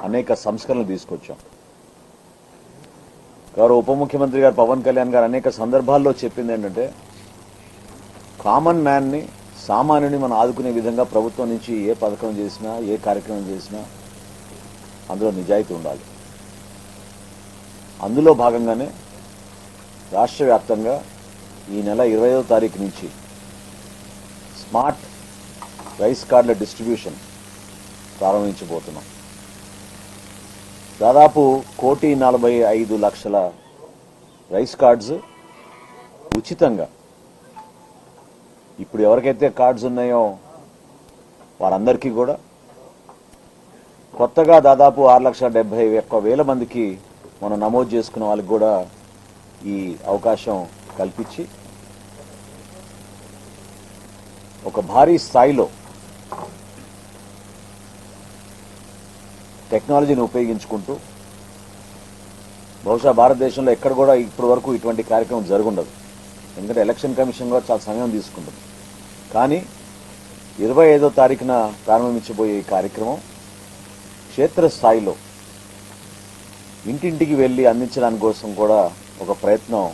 అనేక సంస్కరణలు తీసుకొచ్చాం. గౌరవ ఉప ముఖ్యమంత్రి గారు పవన్ కళ్యాణ్ గారు అనేక సందర్భాల్లో చెప్పింది ఏంటంటే కామన్ మ్యాన్ని సామాన్యుని మనం ఆదుకునే విధంగా ప్రభుత్వం నుంచి ఏ పథకం చేసినా ఏ కార్యక్రమం చేసినా అందులో నిజాయితీ ఉండాలి. అందులో భాగంగానే రాష్ట్ర వ్యాప్తంగా ఈ నెల 25వ తారీఖు నుంచి స్మార్ట్ రైస్ కార్డుల డిస్ట్రిబ్యూషన్ ప్రారంభించబోతున్నాం. దాదాపు 1,45,00,000 రైస్ కార్డ్స్ ఉచితంగా ఇప్పుడు ఎవరికైతే కార్డ్స్ ఉన్నాయో వారందరికీ కూడా కొత్తగా దాదాపు 6,71,000 మందికి మనం నమోదు చేసుకున్న వాళ్ళకి కూడా ఈ అవకాశం కల్పించి ఒక భారీ స్థాయిలో టెక్నాలజీని ఉపయోగించుకుంటూ బహుశా భారతదేశంలో ఎక్కడ కూడా ఇప్పటి వరకు ఇటువంటి కార్యక్రమం జరుగుండదు. ఎందుకంటే ఎలక్షన్ కమిషన్ కూడా చాలా సమయం తీసుకుంటుంది. కానీ 25వ తారీఖున ప్రారంభించబోయే ఈ కార్యక్రమం క్షేత్రస్థాయిలో ఇంటింటికి వెళ్లి అందించడానికి కోసం కూడా ఒక ప్రయత్నం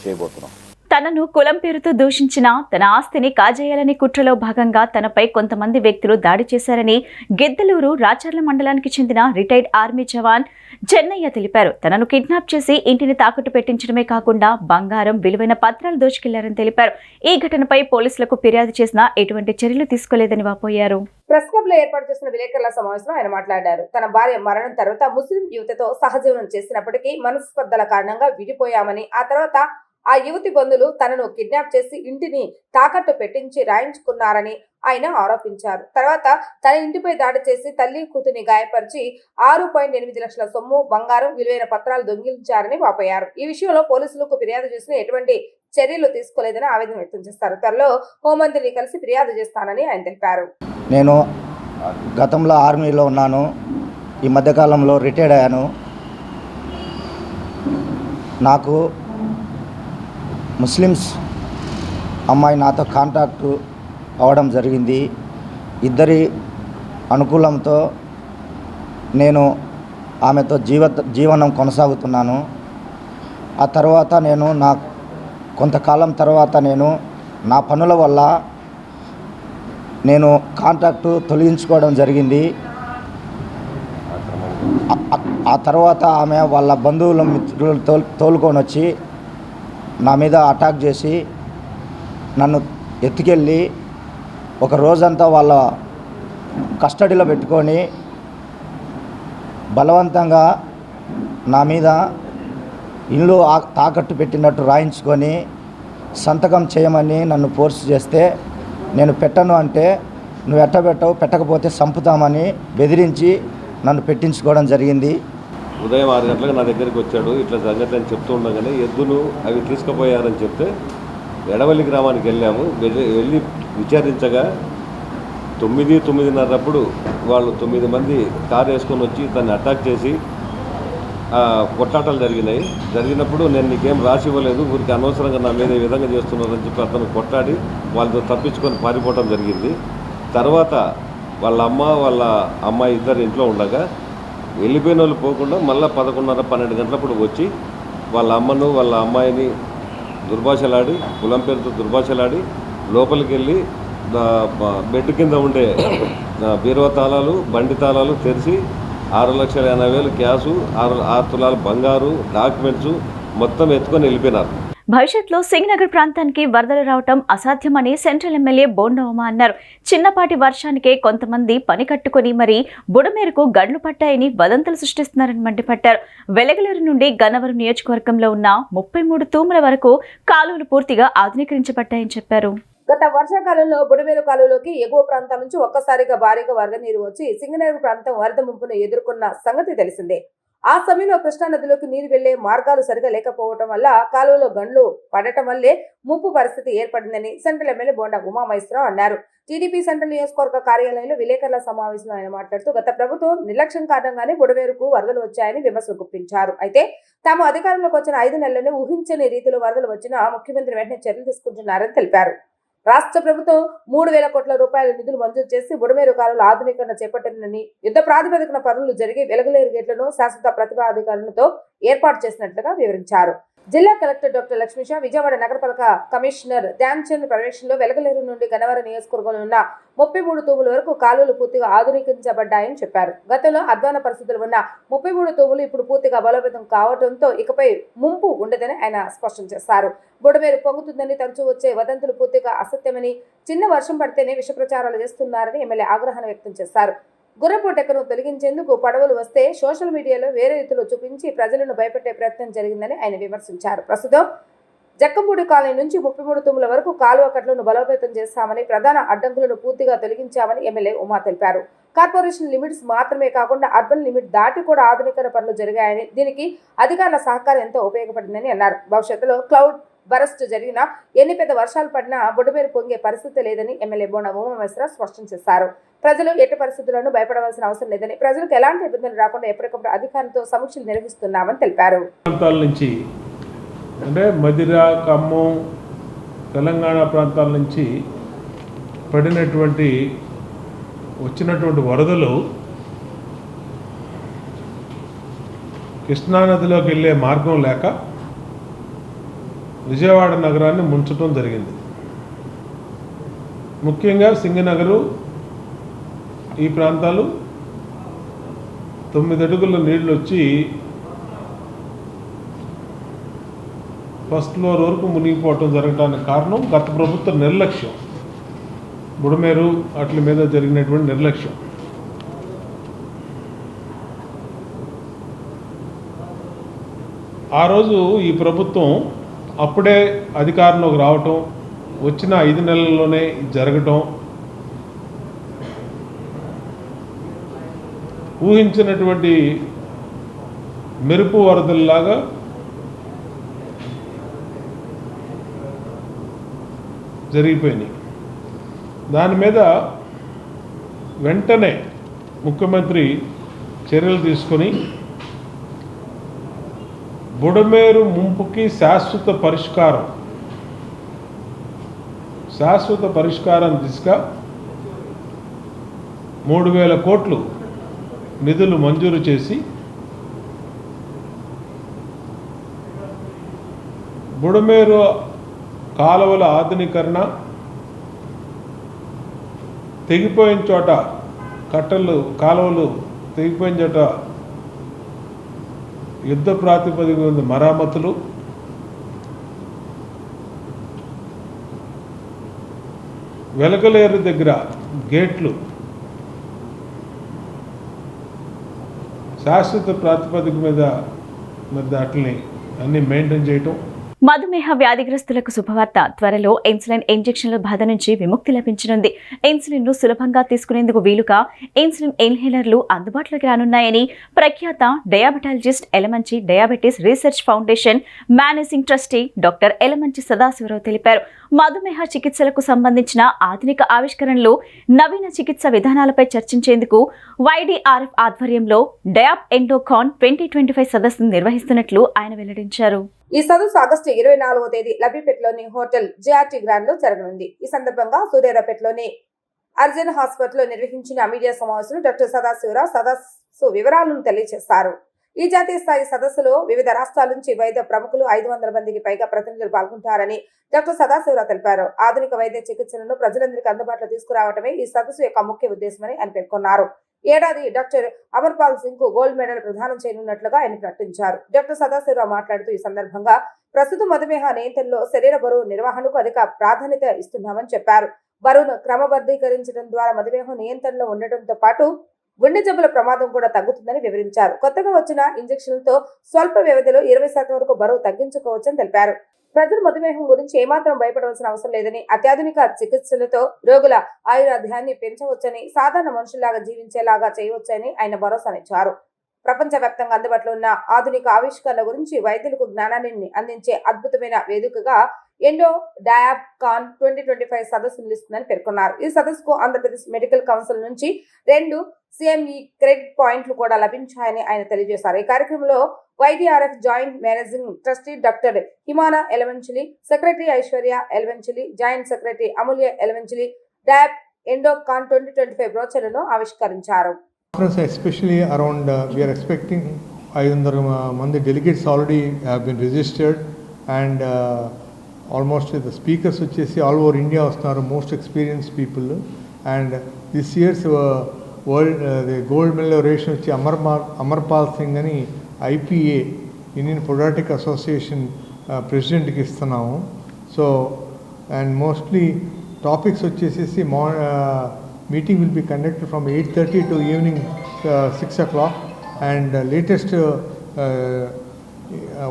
చేయబోతున్నాం.
తనను కులం పేరుతో దూషించిన తన ఆస్తిని కాజేయాలని కుట్రలో భాగంగా తనపై కొంతమంది వ్యక్తులు దాడి చేశారని గిద్దలూరు రాచర్ల మండలానికి చెందిన రిటైర్డ్ ఆర్మీ జవాన్ చెన్నయ్య తెలిపారు. తనను కిడ్నాప్ చేసి ఇంటిని తాకట్టు పెట్టించడమే కాకుండా బంగారం, విలువైన పత్రాలు దోచుకెళ్లారని తెలిపారు. ఈ ఘటనపై పోలీసులకు ఫిర్యాదు చేసినా ఎటువంటి చర్యలు తీసుకోలేదని వాపోయారు.
ప్రెస్ క్లబ్ లో ఏర్పాటు చేసిన విలేకరుల సమావేశంలో ఆయన మాట్లాడారు. తన భార్య మరణం తర్వాత ముస్లిం యువతతో సహజీవనం చేసినప్పటికీ మనస్పర్ధల కారణంగా విడిపోయామని, ఆ తర్వాత ఆ యువతి బంధువులు తనను కిడ్నాప్ చేసి ఇంటిని తాకట్టు పెట్టించి రాయించుకున్నారని ఆయన ఆరోపించారు. తర్వాత తన ఇంటిపై దాడి చేసి తల్లి కూతుని గాయపరిచి 6.8 లక్షల సొమ్ము, బంగారం, విలువైన పత్రాలు దొంగిలించారని వాపోయారు. ఈ విషయంలో పోలీసులకు ఫిర్యాదు చేసిన ఎటువంటి చర్యలు తీసుకోలేదని ఆవేదన వ్యక్తం చేస్తారు. త్వరలో హోంమంత్రిని కలిసి ఫిర్యాదు చేస్తానని ఆయన తెలిపారు.
నేను గతంలో ఆర్మీలో ఉన్నాను. ఈ మధ్యకాలంలో రిటైర్డ్ అయ్యాను. నాకు ముస్లిమ్స్ అమ్మాయి నాతో కాంటాక్ట్ అవ్వడం జరిగింది. ఇద్దరి అనుకూలంతో నేను ఆమెతో జీవనం కొనసాగుతున్నాను. ఆ తర్వాత కొంతకాలం తర్వాత నా పనుల వల్ల నేను కాంటాక్ట్ తొలగించుకోవడం జరిగింది. ఆ తర్వాత ఆమె వాళ్ళ బంధువుల మిత్రులు తోలుకొని వచ్చి నా మీద అటాక్ చేసి నన్ను ఎత్తుకెళ్ళి ఒక రోజంతా వాళ్ళ కస్టడీలో పెట్టుకొని బలవంతంగా నా మీద ఇల్లు తాకట్టు పెట్టినట్టు రాయించుకొని సంతకం చేయమని నన్ను ఫోర్స్ చేస్తే నేను పెట్టను అంటే నువ్వు ఎట్టబెట్టవు, పెట్టకపోతే చంపుతామని బెదిరించి నన్ను పెట్టించుకోవడం జరిగింది.
ఉదయం 6 గంటలకు నా దగ్గరికి వచ్చాడు. ఇట్లా సంగతి అని చెప్తూ ఉండగానే ఎద్దులు అవి తీసుకుపోయారని చెప్తే ఎడవల్లి గ్రామానికి వెళ్ళాము. వెళ్ళి విచారించగా 9:30 వాళ్ళు 9 మంది కారు వేసుకొని వచ్చి తను అటాక్ చేసి కొట్లాటలు జరిగినప్పుడు నేను నీకేం రాసి ఇవ్వలేదు, ఊరికి అనవసరంగా నా మీద ఈ విధంగా చేస్తున్నారని చెప్పి అతను కొట్లాడి వాళ్ళతో తప్పించుకొని పారిపోవడం జరిగింది. తర్వాత వాళ్ళ అమ్మాయి ఇద్దరు ఇంట్లో ఉండగా వెళ్ళిపోయిన వాళ్ళు పోకుండా మళ్ళీ 11:30-12 గంటలప్పుడు వచ్చి వాళ్ళ అమ్మను వాళ్ళ అమ్మాయిని దుర్భాషలాడి, కులం పేరుతో దుర్భాషలాడి లోపలికి వెళ్ళి బెడ్ కింద ఉండే బీరువా తాళాలు, బండి తాళాలు తెరిచి 6,80,000 క్యాషు, 6 తులాల బంగారు, డాక్యుమెంట్స్ మొత్తం ఎత్తుకొని వెళ్ళిపోయినారు.
భవిష్యత్తులో సింగనగర్ ప్రాంతానికి వరదలు రావటం అసాధ్యమని సెంట్రల్ ఎమ్మెల్యే బోండా ఉమా అన్నారు. చిన్నపాటి వర్షానికే కొంతమంది పని కట్టుకుని మరీ బుడమేరకు గండ్లు పట్టాయని వదంతులు సృష్టిస్తున్నారని మండిపడ్డారు. వెలగలూరు నుండి గన్నవరం నియోజకవర్గంలో ఉన్న 33 తూముల వరకు కాలువలు పూర్తిగా ఆధునీకరించబడ్డాయని చెప్పారు.
గత వర్షాకాలంలో బుడమేరు కాలువలోకి ఎగువ ప్రాంతాల నుంచి ఒక్కసారిగా భారీగా వరద నీరు వచ్చి సింగనగర్ ప్రాంతం వరద ముంపును ఎదుర్కొన్న సంగతి తెలిసిందే. ఆ సమయంలో కృష్ణానదిలోకి నీరు వెళ్లే మార్గాలు సరిగా లేకపోవడం వల్ల కాలువలో గండ్లు పడటం వల్లే ముంపు పరిస్థితి ఏర్పడిందని సెంట్రల్ ఎమ్మెల్యే బోండా ఉమామహేశ్వరరావు అన్నారు. టీడీపీ సెంట్రల్ నియోజకవర్గ కార్యాలయంలో విలేకరుల సమావేశంలో ఆయన మాట్లాడుతూ గత ప్రభుత్వం నిర్లక్ష్యం కారణంగానే బుడమేరుకు వరదలు వచ్చాయని విమర్శలు గుప్పించారు. అయితే తాము అధికారంలోకి వచ్చిన 5 నెలల్లోనే ఊహించని రీతిలో వరదలు వచ్చినా ముఖ్యమంత్రి వెంటనే చర్యలు తీసుకుంటున్నారని తెలిపారు. రాష్ట్ర ప్రభుత్వం 3,000 కోట్ల రూపాయల నిధులు మంజూరు చేసి బుడమేరు కాలువల ఆధునీకరణ చేపట్టిందని, యుద్ధ ప్రాతిపదికన పనులు జరిగి వెలగలేరు గేట్లను శాశ్వత ప్రతిపాధికారులతో ఏర్పాటు చేసినట్లుగా వివరించారు. జిల్లా కలెక్టర్ డాక్టర్ లక్ష్మీషా, విజయవాడ నగరపాలక కమిషనర్ ధ్యాన్ చంద్ పర్యవేక్షణలో వెలగలేరు నుండి గన్నవరం నియోజకవర్గంలో ఉన్న 33 తూముల వరకు కాలువలు పూర్తిగా ఆధునీకరించబడ్డాయని చెప్పారు. గతంలో అధ్వాన పరిస్థితులు ఉన్న 33 తూములు ఇప్పుడు పూర్తిగా బలోపేతం కావడంతో ఇకపై ముంపు ఉండదని ఆయన స్పష్టం చేశారు. బుడమేరు పొంగుతుందని తరచూ వచ్చే వదంతులు పూర్తిగా అసత్యమని, చిన్న వర్షం పడితేనే విష ప్రచారాలు చేస్తున్నారని ఎమ్మెల్యే ఆగ్రహాన్ని వ్యక్తం చేశారు. గుర్రపు టెక్కను తొలగించేందుకు పడవలు వస్తే సోషల్ మీడియాలో వేరే రీతిలో చూపించి ప్రజలను భయపెట్టే ప్రయత్నం జరిగిందని ఆయన విమర్శించారు. ప్రస్తుతం జక్కంపూడి కాలనీ నుంచి 33 తూముల వరకు కాలువ కట్లను బలోపేతం చేస్తామని, ప్రధాన అడ్డంకులను పూర్తిగా తొలగించామని ఎమ్మెల్యే ఉమా తెలిపారు. కార్పొరేషన్ లిమిట్స్ మాత్రమే కాకుండా అర్బన్ లిమిట్ దాటి కూడా ఆధునీకరణ పనులు జరిగాయని, దీనికి అధికారుల సహకారం ఎంతో ఉపయోగపడిందని అన్నారు. భవిష్యత్తులో క్లౌడ్ బరస్ట్ జరిగినా, ఎన్ని పెద్ద వర్షాలు పడినా బుడమేరు పొంగే పరిస్థితి లేదని ఎమ్మెల్యే బోండా ఉమామహేశ్వరరావు స్పష్టం చేశారు. ప్రజలు ఎట్టి పరిస్థితుల్లోనూ భయపడవలసిన అవసరం లేదని, ప్రజలకు ఎలాంటి ఇబ్బందులు రాకుండా ఎప్పటికప్పుడు అధికారులతో సమీక్షలు నిర్వహిస్తున్నామని తెలిపారు.
ప్రాంతాల నుంచి అంటే మదిర, ఖమ్మం, తెలంగాణ ప్రాంతాల నుంచి వచ్చినటువంటి వరదలు కృష్ణానదిలోకి వెళ్ళే మార్గం లేక విజయవాడ నగరాన్ని ముంచడం జరిగింది. ముఖ్యంగా సింగనగరు ఈ ప్రాంతాలు 9 అడుగుల నీళ్ళు వచ్చి ఫస్ట్ ఫ్లోర్ వరకు మునిగిపోవటం జరగడానికి కారణం గత ప్రభుత్వ నిర్లక్ష్యం, బుడమేరు వాటి మీద జరిగినటువంటి నిర్లక్ష్యం. ఆ రోజు ఈ ప్రభుత్వం అప్పుడే అధికారంలోకి రావటం, వచ్చిన 5 నెలల్లోనే జరగటం, ఊహించినటువంటి మెరుపు వరదల్లాగా జరిగిపోయినాయి. దాని మీద వెంటనే ముఖ్యమంత్రి చర్యలు తీసుకొని బుడమేరు ముంపుకి శాశ్వత పరిష్కారం దిశగా 3,000 కోట్లు నిధులు మంజూరు చేసి బుడమేరు కాలువల ఆధునీకరణ, తెగిపోయిన చోట కాలువలు తెగిపోయిన చోట యుద్ధ ప్రాతిపదిక మీద మరామతులు, వెలగలేరు దగ్గర గేట్లు శాశ్వత ప్రాతిపదిక మీద మరి వాటిని అన్నీ మెయింటైన్ చేయటం,
మధుమేహ వ్యాధిగ్రస్తులకు శుభవార్త. త్వరలో ఇన్సులిన్ ఇంజెక్షన్ల బాధ నుంచి విముక్తి లభించనుంది. ఇన్సులిన్ను సులభంగా తీసుకునేందుకు వీలుగా ఇన్సులిన్ ఇన్హేలర్లు అందుబాటులోకి రానున్నాయని ప్రఖ్యాత diabetologist Elamanchi diabetes research foundation managing trustee doctor Elamanchi Sadasiva Rao తెలిపారు. మధుమేహ చికిత్సలకు సంబంధించిన ఆధునిక ఆవిష్కరణలు, నవీన చికిత్స విధానాలపై చర్చించేందుకు YDRF ఆధ్వర్యంలో డయాబ్ ఎండోకాన్ 2025 సదస్సును నిర్వహిస్తున్నట్లు ఆయన వెల్లడించారు.
ఈ సదస్సు ఆగస్టు 24వ తేదీ లబ్బిపేటలోని హోటల్ JRT గ్రాండ్ లో జరగనుంది. ఈ సందర్భంగా సూర్యారావుపేటలోని అర్జున్ హాస్పిటల్లో నిర్వహించిన మీడియా సమావేశంలో డాక్టర్ సదాశివరావు సదస్సు వివరాలను తెలియజేస్తారు. ఈ జాతీయ స్థాయి సదస్సులో వివిధ రాష్ట్రాల నుంచి వైద్య ప్రముఖులు 500 మందికి పైగా ప్రతినిధులు పాల్గొంటారని డాక్టర్ సదాశివరావు తెలిపారు. ఆధునిక వైద్య చికిత్సలను ప్రజలందరికీ అందుబాటులో తీసుకురావడమే ఈ సదస్సు యొక్క ముఖ్య ఉద్దేశమని ఆయన పేర్కొన్నారు. ఏడాది డాక్టర్ అమర్పాల్ సింగ్ కు గోల్డ్ మెడల్ ప్రదానం చేయనున్నట్లుగా ఆయన ప్రకటించారు. డాక్టర్ సదాశివరావు మాట్లాడుతూ ఈ సందర్భంగా ప్రస్తుత మధుమేహ నియంత్రణలో శరీర బరువు నిర్వహణకు అధిక ప్రాధాన్యత ఇస్తున్నామని చెప్పారు. బరువును క్రమబద్ధీకరించడం ద్వారా మధుమేహం నియంత్రణలో ఉండటంతో పాటు గుండె జబ్బుల ప్రమాదం కూడా తగ్గుతుందని వివరించారు. కొత్తగా వచ్చిన ఇంజెక్షన్లతో స్వల్ప వ్యవధిలో 20% వరకు బరువు తగ్గించుకోవచ్చని తెలిపారు. ప్రజలు మధుమేహం గురించి ఏమాత్రం భయపడవలసిన అవసరం లేదని, అత్యాధునిక చికిత్సలతో రోగుల ఆయురాధ్యాన్ని పెంచవచ్చని, సాధారణ మనుషుల్లాగా జీవించేలాగా చేయవచ్చని ఆయన భరోసానిచ్చారు. ప్రపంచవ్యాప్తంగా అందుబాటులో ఉన్న ఆధునిక ఆవిష్కరణల గురించి వైద్యులకు జ్ఞానాన్ని అందించే అద్భుతమైన వేదికగా ఎండో డయాబ్ కాన్ 2025 సదస్సు నిలుస్తుందని పేర్కొన్నారు. ఈ సదస్సుకు ఆంధ్రప్రదేశ్ మెడికల్ కౌన్సిల్ నుంచి 2 CME క్రెడిట్ పాయింట్లు కూడా లభించాయని ఆయన తెలియజేశారు. ఈ కార్యక్రమంలో YDRF joint managing trustee doctor Himana Elavanchili, secretary Aishwarya Elavanchili, joint secretary Amulya Elavanchili Diab Endo Con 2025 బ్రోచర్లను ఆవిష్కరించారు.
Especially around we are expecting 500 మంది delegates already have been registered and almost the speakers వచ్చేసి all over India వస్తున్నారు, most experienced people, and this year's world the gold medal laureate వచ్చి అమర్పాల్ సింగ్ అని IPA ఇండియన్ పొడాటిక్ అసోసియేషన్ ప్రెసిడెంట్కి ఇస్తున్నాము. సో అండ్ మోస్ట్లీ టాపిక్స్ వచ్చేసి meeting will be conducted from 8:30 to evening 6 o'clock, and latest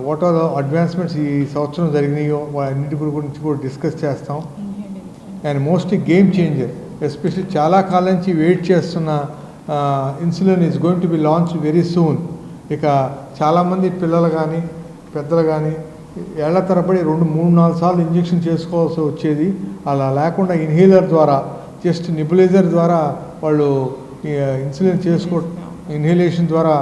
what are the advancements ఈ సంవత్సరం జరిగినాయో అన్నిటి గురించి కూడా డిస్కస్ చేస్తాం. And mostly game changer, especially చాలా కాలం నుంచి వెయిట్ చేస్తున్న insulin is going to be launch very soon. ఇక చాలామంది పిల్లలు కానీ పెద్దలు కానీ ఏళ్ల తరబడి 2-3-4 సార్లు ఇంజెక్షన్ చేసుకోవాల్సి వచ్చేది. అలా లేకుండా ఇన్హేలర్ ద్వారా, జస్ట్ నిబులైజర్ ద్వారా వాళ్ళు ఇన్సులిన్ ఇన్హేలేషన్ ద్వారా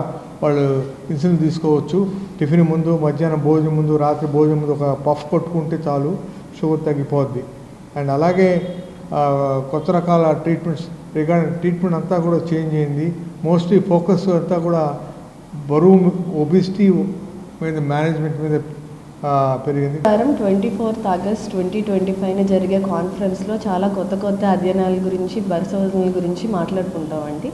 వాళ్ళు ఇన్సులిన్ తీసుకోవచ్చు. టిఫిన్ ముందు, మధ్యాహ్నం భోజనం ముందు, రాత్రి భోజనం ముందు ఒక పఫ్ కొట్టుకుంటే చాలు, షుగర్ తగ్గిపోద్ది. అండ్ అలాగే కొత్త రకాల ట్రీట్మెంట్ అంతా కూడా చేంజ్ అయింది. మోస్ట్లీ ఫోకస్ అంతా కూడా బరువు, ఒబిసిటీ మీద మేనేజ్మెంట్ మీద పెరిగింది.
24 ఆగస్ట్ 2025 జరిగే కాన్ఫరెన్స్లో చాలా కొత్త అధ్యయనాల గురించి, పరిశోధనల గురించి మాట్లాడుకుంటామండి.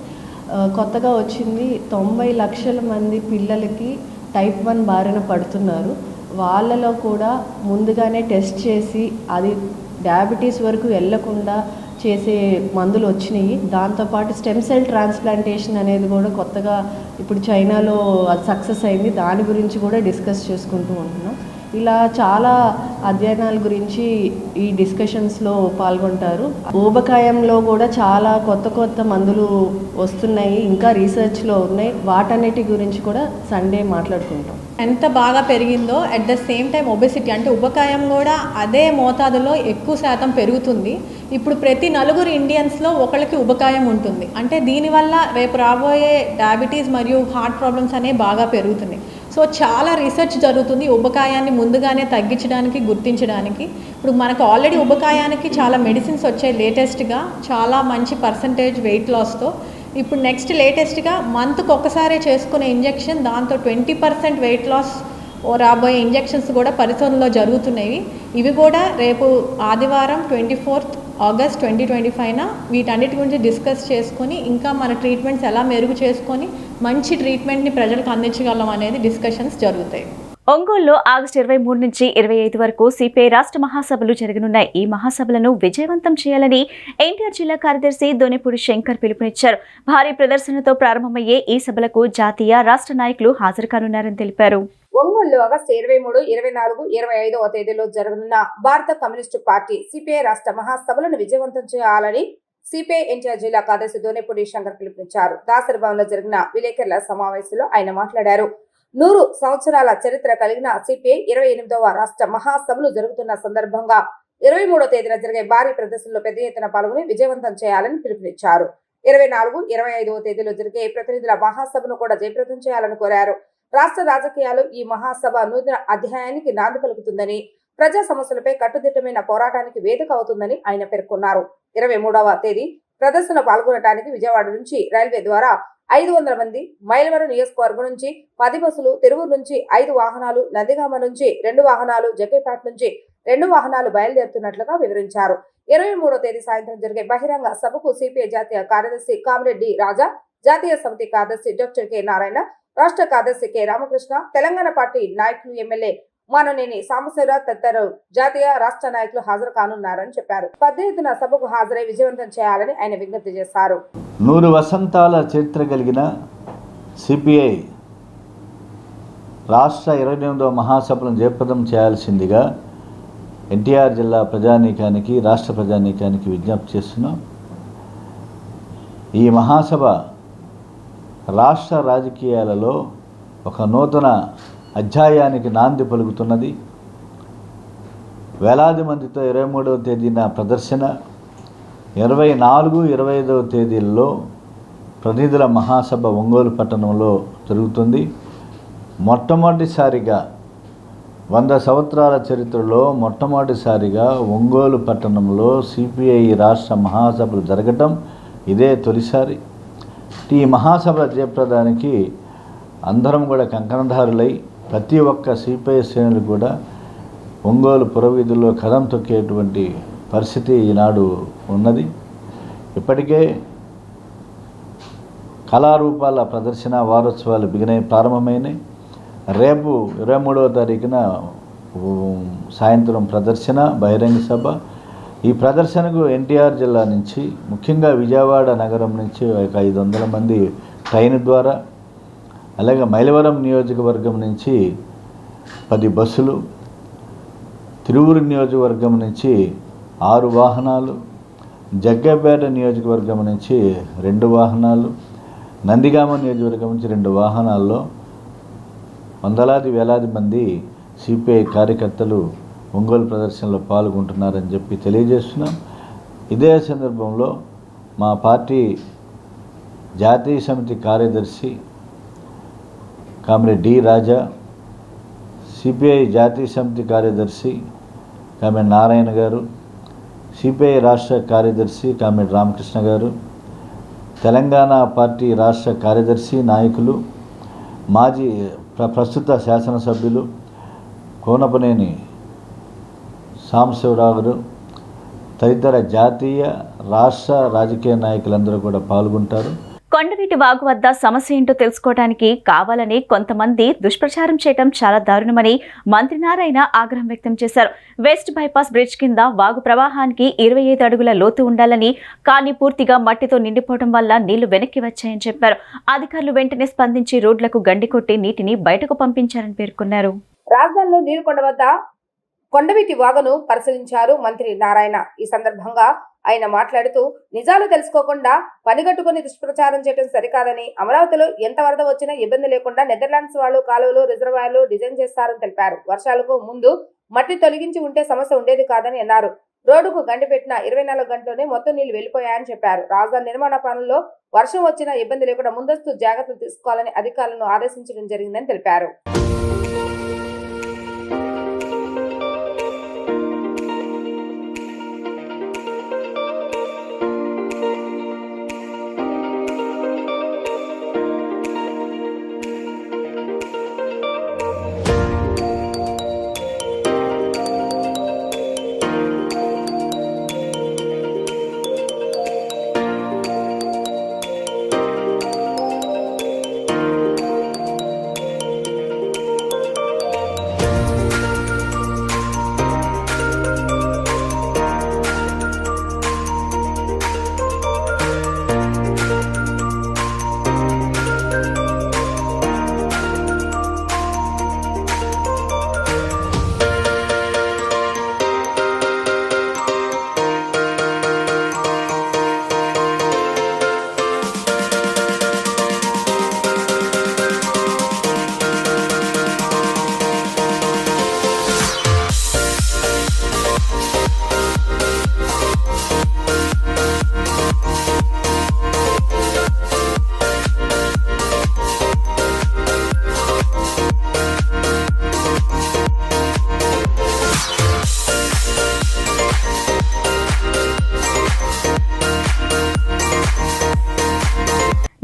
కొత్తగా వచ్చింది 90 లక్షల మంది పిల్లలకి టైప్ 1 బారిన పడుతున్నారు. వాళ్ళలో కూడా ముందుగానే టెస్ట్ చేసి అది డయాబెటీస్ వరకు వెళ్లకుండా చేసే మందులు వచ్చినాయి. దాంతోపాటు స్టెమ్ సెల్ ట్రాన్స్ప్లాంటేషన్ అనేది కూడా కొత్తగా ఇప్పుడు చైనాలో అది సక్సెస్ అయింది. దాని గురించి కూడా డిస్కస్ చేసుకుంటూ ఉంటున్నాం. ఇలా చాలా అధ్యయనాల గురించి ఈ డిస్కషన్స్లో పాల్గొంటారు. ఊబకాయంలో కూడా చాలా కొత్త మందులు వస్తున్నాయి, ఇంకా రీసెర్చ్లో ఉన్నాయి. వాటన్నిటి గురించి కూడా సండే మాట్లాడుకుంటాం.
ఎంత బాగా పెరిగిందో at the same time obesity అంటే ఉబకాయం కూడా అదే మోతాదులో ఎక్కువ శాతం పెరుగుతుంది. ఇప్పుడు ప్రతి 4 ఇండియన్స్లో ఒకరికి ఉబకాయం ఉంటుంది. అంటే దీనివల్ల రేపు రాబోయే డయాబెటీస్ మరియు హార్ట్ ప్రాబ్లమ్స్ అనేవి బాగా పెరుగుతున్నాయి. సో చాలా రీసెర్చ్ జరుగుతుంది ఉబకాయాన్ని ముందుగానే తగ్గించడానికి, గుర్తించడానికి. ఇప్పుడు మనకు ఆల్రెడీ ఉబకాయానికి చాలా మెడిసిన్స్ వచ్చాయి లేటెస్ట్గా, చాలా మంచి పర్సంటేజ్ వెయిట్ లాస్తో. ఇప్పుడు నెక్స్ట్ లేటెస్ట్గా మంత్కి ఒక్కసారే చేసుకునే ఇంజెక్షన్, దాంతో 20% వెయిట్ లాస్ రాబోయే ఇంజెక్షన్స్ కూడా పరిశోధనలో జరుగుతున్నాయి. ఇవి కూడా రేపు ఆదివారం 24 ఆగస్ట్ 2025 వీటన్నిటి గురించి డిస్కస్ చేసుకొని ఇంకా మన ట్రీట్మెంట్స్ ఎలా మెరుగు చేసుకొని మంచి ట్రీట్మెంట్ని ప్రజలకు అందించగలం అనేది డిస్కషన్స్ జరుగుతాయి.
ఒంగోలులో ఆగస్టు 23 నుంచి 25 వరకు సిపిఐ రాష్ట్ర మహాసభలు జరగనున్నాయి. ఈ మహాసభలను విజయవంతం చేయాలని ఎన్టీఆర్ జిల్లా కార్యదర్శి దొనెపూడి శంకర్ పిలుపునిచ్చారు. భారీ ప్రదర్శనతో ప్రారంభమయ్యే ఈ సభలకు జాతీయ, రాష్ట్ర నాయకులు హాజరు కానున్నారని తెలిపారు.
ఒంగోలులో ఆగస్టు 23, 24, 25వ తేదీలో జరగనున్న భారత కమ్యూనిస్టు పార్టీ సిపిఐ రాష్ట్ర మహాసభలను విజయవంతం చేయాలని సిపిఐ ఎన్టీఆర్ జిల్లా కార్యదర్శి దోనేపూడి శంకర్ పిలుపునిచ్చారు. దాసరి భవన్లో జరిగిన విలేకరుల సమావేశంలో ఆయన మాట్లాడారు. 100 సంవత్సరాల చరిత్ర కలిగిన సిపిఐ 28వ రాష్ట్ర మహాసభలు జరుగుతున్న సందర్భంగా 23వ తేదీన జరిగే భారీ ప్రదర్శనలో పెద్ద ఎత్తున పాల్గొని విజయవంతం చేయాలని పిలుపునిచ్చారు. 24, 25వ తేదీలో జరిగే ప్రతినిధుల మహాసభను కూడా జయప్రదం చేయాలని కోరారు. రాష్ట్ర రాజకీయాలు ఈ మహాసభ నూతన అధ్యాయానికి నాంది పలుకుతుందని, ప్రజా సమస్యలపై కట్టుదిట్టమైన పోరాటానికి వేదిక అవుతుందని ఆయన పేర్కొన్నారు. 23వ తేదీ ప్రదర్శన పాల్గొనడానికి విజయవాడ నుంచి రైల్వే ద్వారా 500 మంది, మైలవరం నియోజకవర్గం నుంచి 10 బస్సులు, తిరువూరు నుంచి 5 వాహనాలు, నందిగామ నుంచి 2 వాహనాలు, జగ్గేపేట నుంచి 2 వాహనాలు బయలుదేరుతున్నట్లుగా వివరించారు. 23వ తేదీ సాయంత్రం జరిగే బహిరంగ సభకు సిపిఐ జాతీయ కార్యదర్శి కామిరెడ్డి రాజా, జాతీయ సమితి కార్యదర్శి డాక్టర్ కె నారాయణ, రాష్ట్ర కార్యదర్శి కె రామకృష్ణ, తెలంగాణ పార్టీ నాయకులు, ఎమ్మెల్యే మాననేని సాంబశివరావు తదితరులు జాతీయ రాష్ట్ర నాయకులు హాజరు కానున్నారని చెప్పారు. పెద్ద ఎత్తున సభకు హాజరై విజయవంతం చేయాలని ఆయన విజ్ఞప్తి చేశారు.
100 వసంతాల చరిత్ర కలిగిన సిపిఐ రాష్ట్ర 28వ మహాసభలను జయప్రదం చేయాల్సిందిగా ఎన్టీఆర్ జిల్లా ప్రజానీకానికి, రాష్ట్ర ప్రజానీకానికి విజ్ఞప్తి చేస్తున్నాం. ఈ మహాసభ రాష్ట్ర రాజకీయాలలో ఒక నూతన అధ్యాయానికి నాంది పలుకుతున్నది. వేలాది మందితో 23వ తేదీన ప్రదర్శన, 24, 25వ తేదీల్లో ప్రతినిధుల మహాసభ ఒంగోలు పట్టణంలో జరుగుతుంది. మొట్టమొదటిసారిగా 100 సంవత్సరాల చరిత్రలో మొట్టమొదటిసారిగా ఒంగోలు పట్టణంలో సిపిఐ రాష్ట్ర మహాసభలు జరగటం ఇదే తొలిసారి. ఈ మహాసభ జయప్రదానికి అందరం కూడా కంకణధారులై ప్రతి ఒక్క సిపిఐ శ్రేణులు కూడా ఒంగోలు పురవీధుల్లో కదం తొక్కేటువంటి పరిస్థితి ఈనాడు ఉన్నది. ఇప్పటికే కళారూపాల ప్రదర్శన వారోత్సవాలు ప్రారంభమైనాయి. రేపు 23వ తారీఖున సాయంత్రం ప్రదర్శన, బహిరంగ సభ. ఈ ప్రదర్శనకు ఎన్టీఆర్ జిల్లా నుంచి, ముఖ్యంగా విజయవాడ నగరం నుంచి ఒక 500 మంది ట్రైన్ ద్వారా, అలాగే మైలవరం నియోజకవర్గం నుంచి 10 బస్సులు, తిరువూరు నియోజకవర్గం నుంచి 6 వాహనాలు, జగ్గేపేట నియోజకవర్గం నుంచి 2 వాహనాలు, నందిగామ నియోజకవర్గం నుంచి 2 వాహనాల్లో వందలాది వేలాది మంది సిపిఐ కార్యకర్తలు ఒంగోలు ప్రదర్శనలో పాల్గొంటున్నారని చెప్పి తెలియజేస్తున్నాం. ఇదే సందర్భంలో మా పార్టీ జాతీయ సమితి కార్యదర్శి కామిరెడ్డి రాజా, సిపిఐ జాతీయ సమితి కార్యదర్శి కామిరెడ్డి నారాయణ గారు, సిపిఐ రాష్ట్ర కార్యదర్శి కామిరెడ్డి రామకృష్ణ గారు, తెలంగాణ పార్టీ రాష్ట్ర కార్యదర్శి నాయకులు, మాజీ ప్రస్తుత శాసనసభ్యులు కోనపనేని సాంబశివరావు గారు తదితర జాతీయ, రాష్ట్ర రాజకీయ నాయకులందరూ కూడా పాల్గొంటారు.
కొండవీటి వాగు వద్ద సమస్య ఏంటో తెలుసుకోవడానికి కావాలని కొంతమంది దుష్ప్రచారం చేయడం చాలా దారుణమని మంత్రి నారాయణ ఆగ్రహం వ్యక్తం చేశారు. వెస్ట్ బైపాస్ బ్రిడ్జ్ కింద వాగు ప్రవాహానికి 25 అడుగుల లోతు ఉండాలని, కానీ పూర్తిగా మట్టితో నిండిపోవడం వల్ల నీళ్లు వెనక్కి వచ్చాయని చెప్పారు. అధికారులు వెంటనే స్పందించి రోడ్లకు గండి కొట్టి నీటిని బయటకు పంపించారని పేర్కొన్నారు.
రాజధానిలో నీరుకొండ వద్ద కొండవీటి వాగును పరిశీలించారు మంత్రి నారాయణ. ఈ సందర్భంగా ఆయన మాట్లాడుతూ, నిజాలు తెలుసుకోకుండా పనిగట్టుకుని దుష్ప్రచారం చేయడం సరికాదని, అమరావతిలో ఎంత వరద వచ్చినా ఇబ్బంది లేకుండా నెదర్లాండ్స్ వాళ్ళు కాలువలు, రిజర్వాయర్లు డిజైన్ చేస్తారని తెలిపారు. వర్షాలకు ముందు మట్టి తొలగించి ఉంటే సమస్య ఉండేది కాదని అన్నారు. రోడ్డుకు గండి పెట్టిన 24 గంటలోనే మొత్తం నీళ్లు వెళ్లిపోయాయని చెప్పారు. రాజధాని నిర్మాణ పనుల్లో వర్షం వచ్చినా ఇబ్బంది లేకుండా ముందస్తు జాగ్రత్తలు తీసుకోవాలని అధికారులను ఆదేశించడం జరిగిందని తెలిపారు.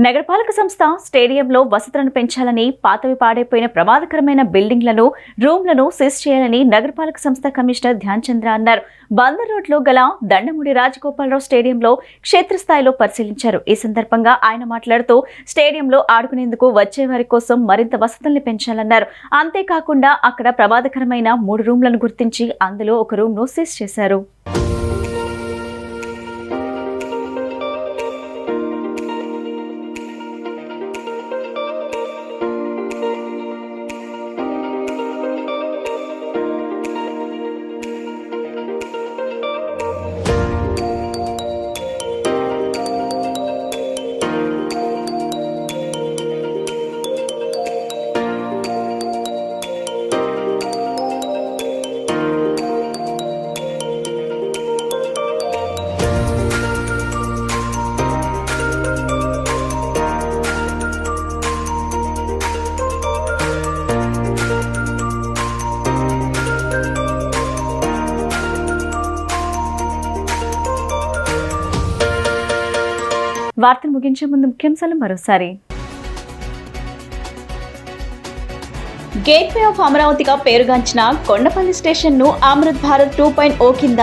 నగరపాలక సంస్థ స్టేడియంలో వసతులను పెంచాలని, పాతవి పాడైపోయిన ప్రమాదకరమైన బిల్డింగ్లను, రూమ్లను సీజ్ చేయాలని నగరపాలక సంస్థ కమిషనర్ ధ్యాన్ చంద్ర అన్నారు. బందర్ రోడ్లో గల దండమూడి రాజగోపాలరావు స్టేడియంలో క్షేత్రస్థాయిలో పరిశీలించారు. ఈ సందర్భంగా ఆయన మాట్లాడుతూ స్టేడియంలో ఆడుకునేందుకు వచ్చే వారి కోసం మరింత వసతుల్ని పెంచాలన్నారు. అంతేకాకుండా అక్కడ ప్రమాదకరమైన 3 రూమ్లను గుర్తించి అందులో ఒక రూమ్ను సీజ్ చేశారు. వార్తను ముగించే ముందు ముఖ్యాంశాలు మరోసారి. గేట్వే ఆఫ్ అమరావతిగా పేరుగాంచిన కొండపల్లి స్టేషన్ను అమృత్ భారత్ 2.0 కింద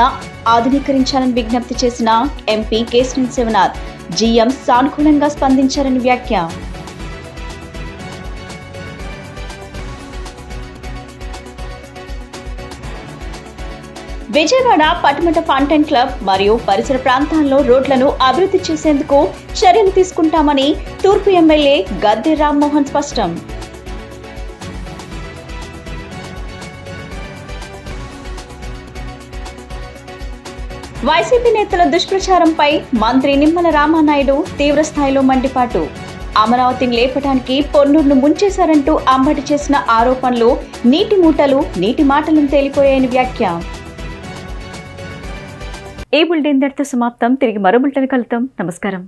ఆధునీకరించాలని విజ్ఞప్తి చేసిన ఎంపీ కేశినేని శివనాథ్. జీఎం సానుకూలంగా స్పందించారని వ్యాఖ్య. విజయవాడ పటమట ఫౌంటైన్ క్లబ్ మరియు పరిసర ప్రాంతాల్లో రోడ్లను అభివృద్ధి చేసేందుకు చర్యలు తీసుకుంటామని తూర్పు ఎమ్మెల్యే గద్దె రామ్మోహన్ స్పష్టం. వైసీపీ నేతల దుష్ప్రచారంపై మంత్రి నిమ్మల రామానాయుడు తీవ్రస్థాయిలో మండిపాటు. అమరావతిని లేపడానికి పొన్నూరును ముంచేశారంటూ అంబటి చేసిన ఆరోపణలు నీటి మూటలు, నీటి మాటలను తేలిపోయాయని వ్యాఖ్య. ఈ బులెటిన్ ఇంతటితో సమాప్తం. తిరిగి మరో బులెటిన్ కలుద్దాం. నమస్కారం.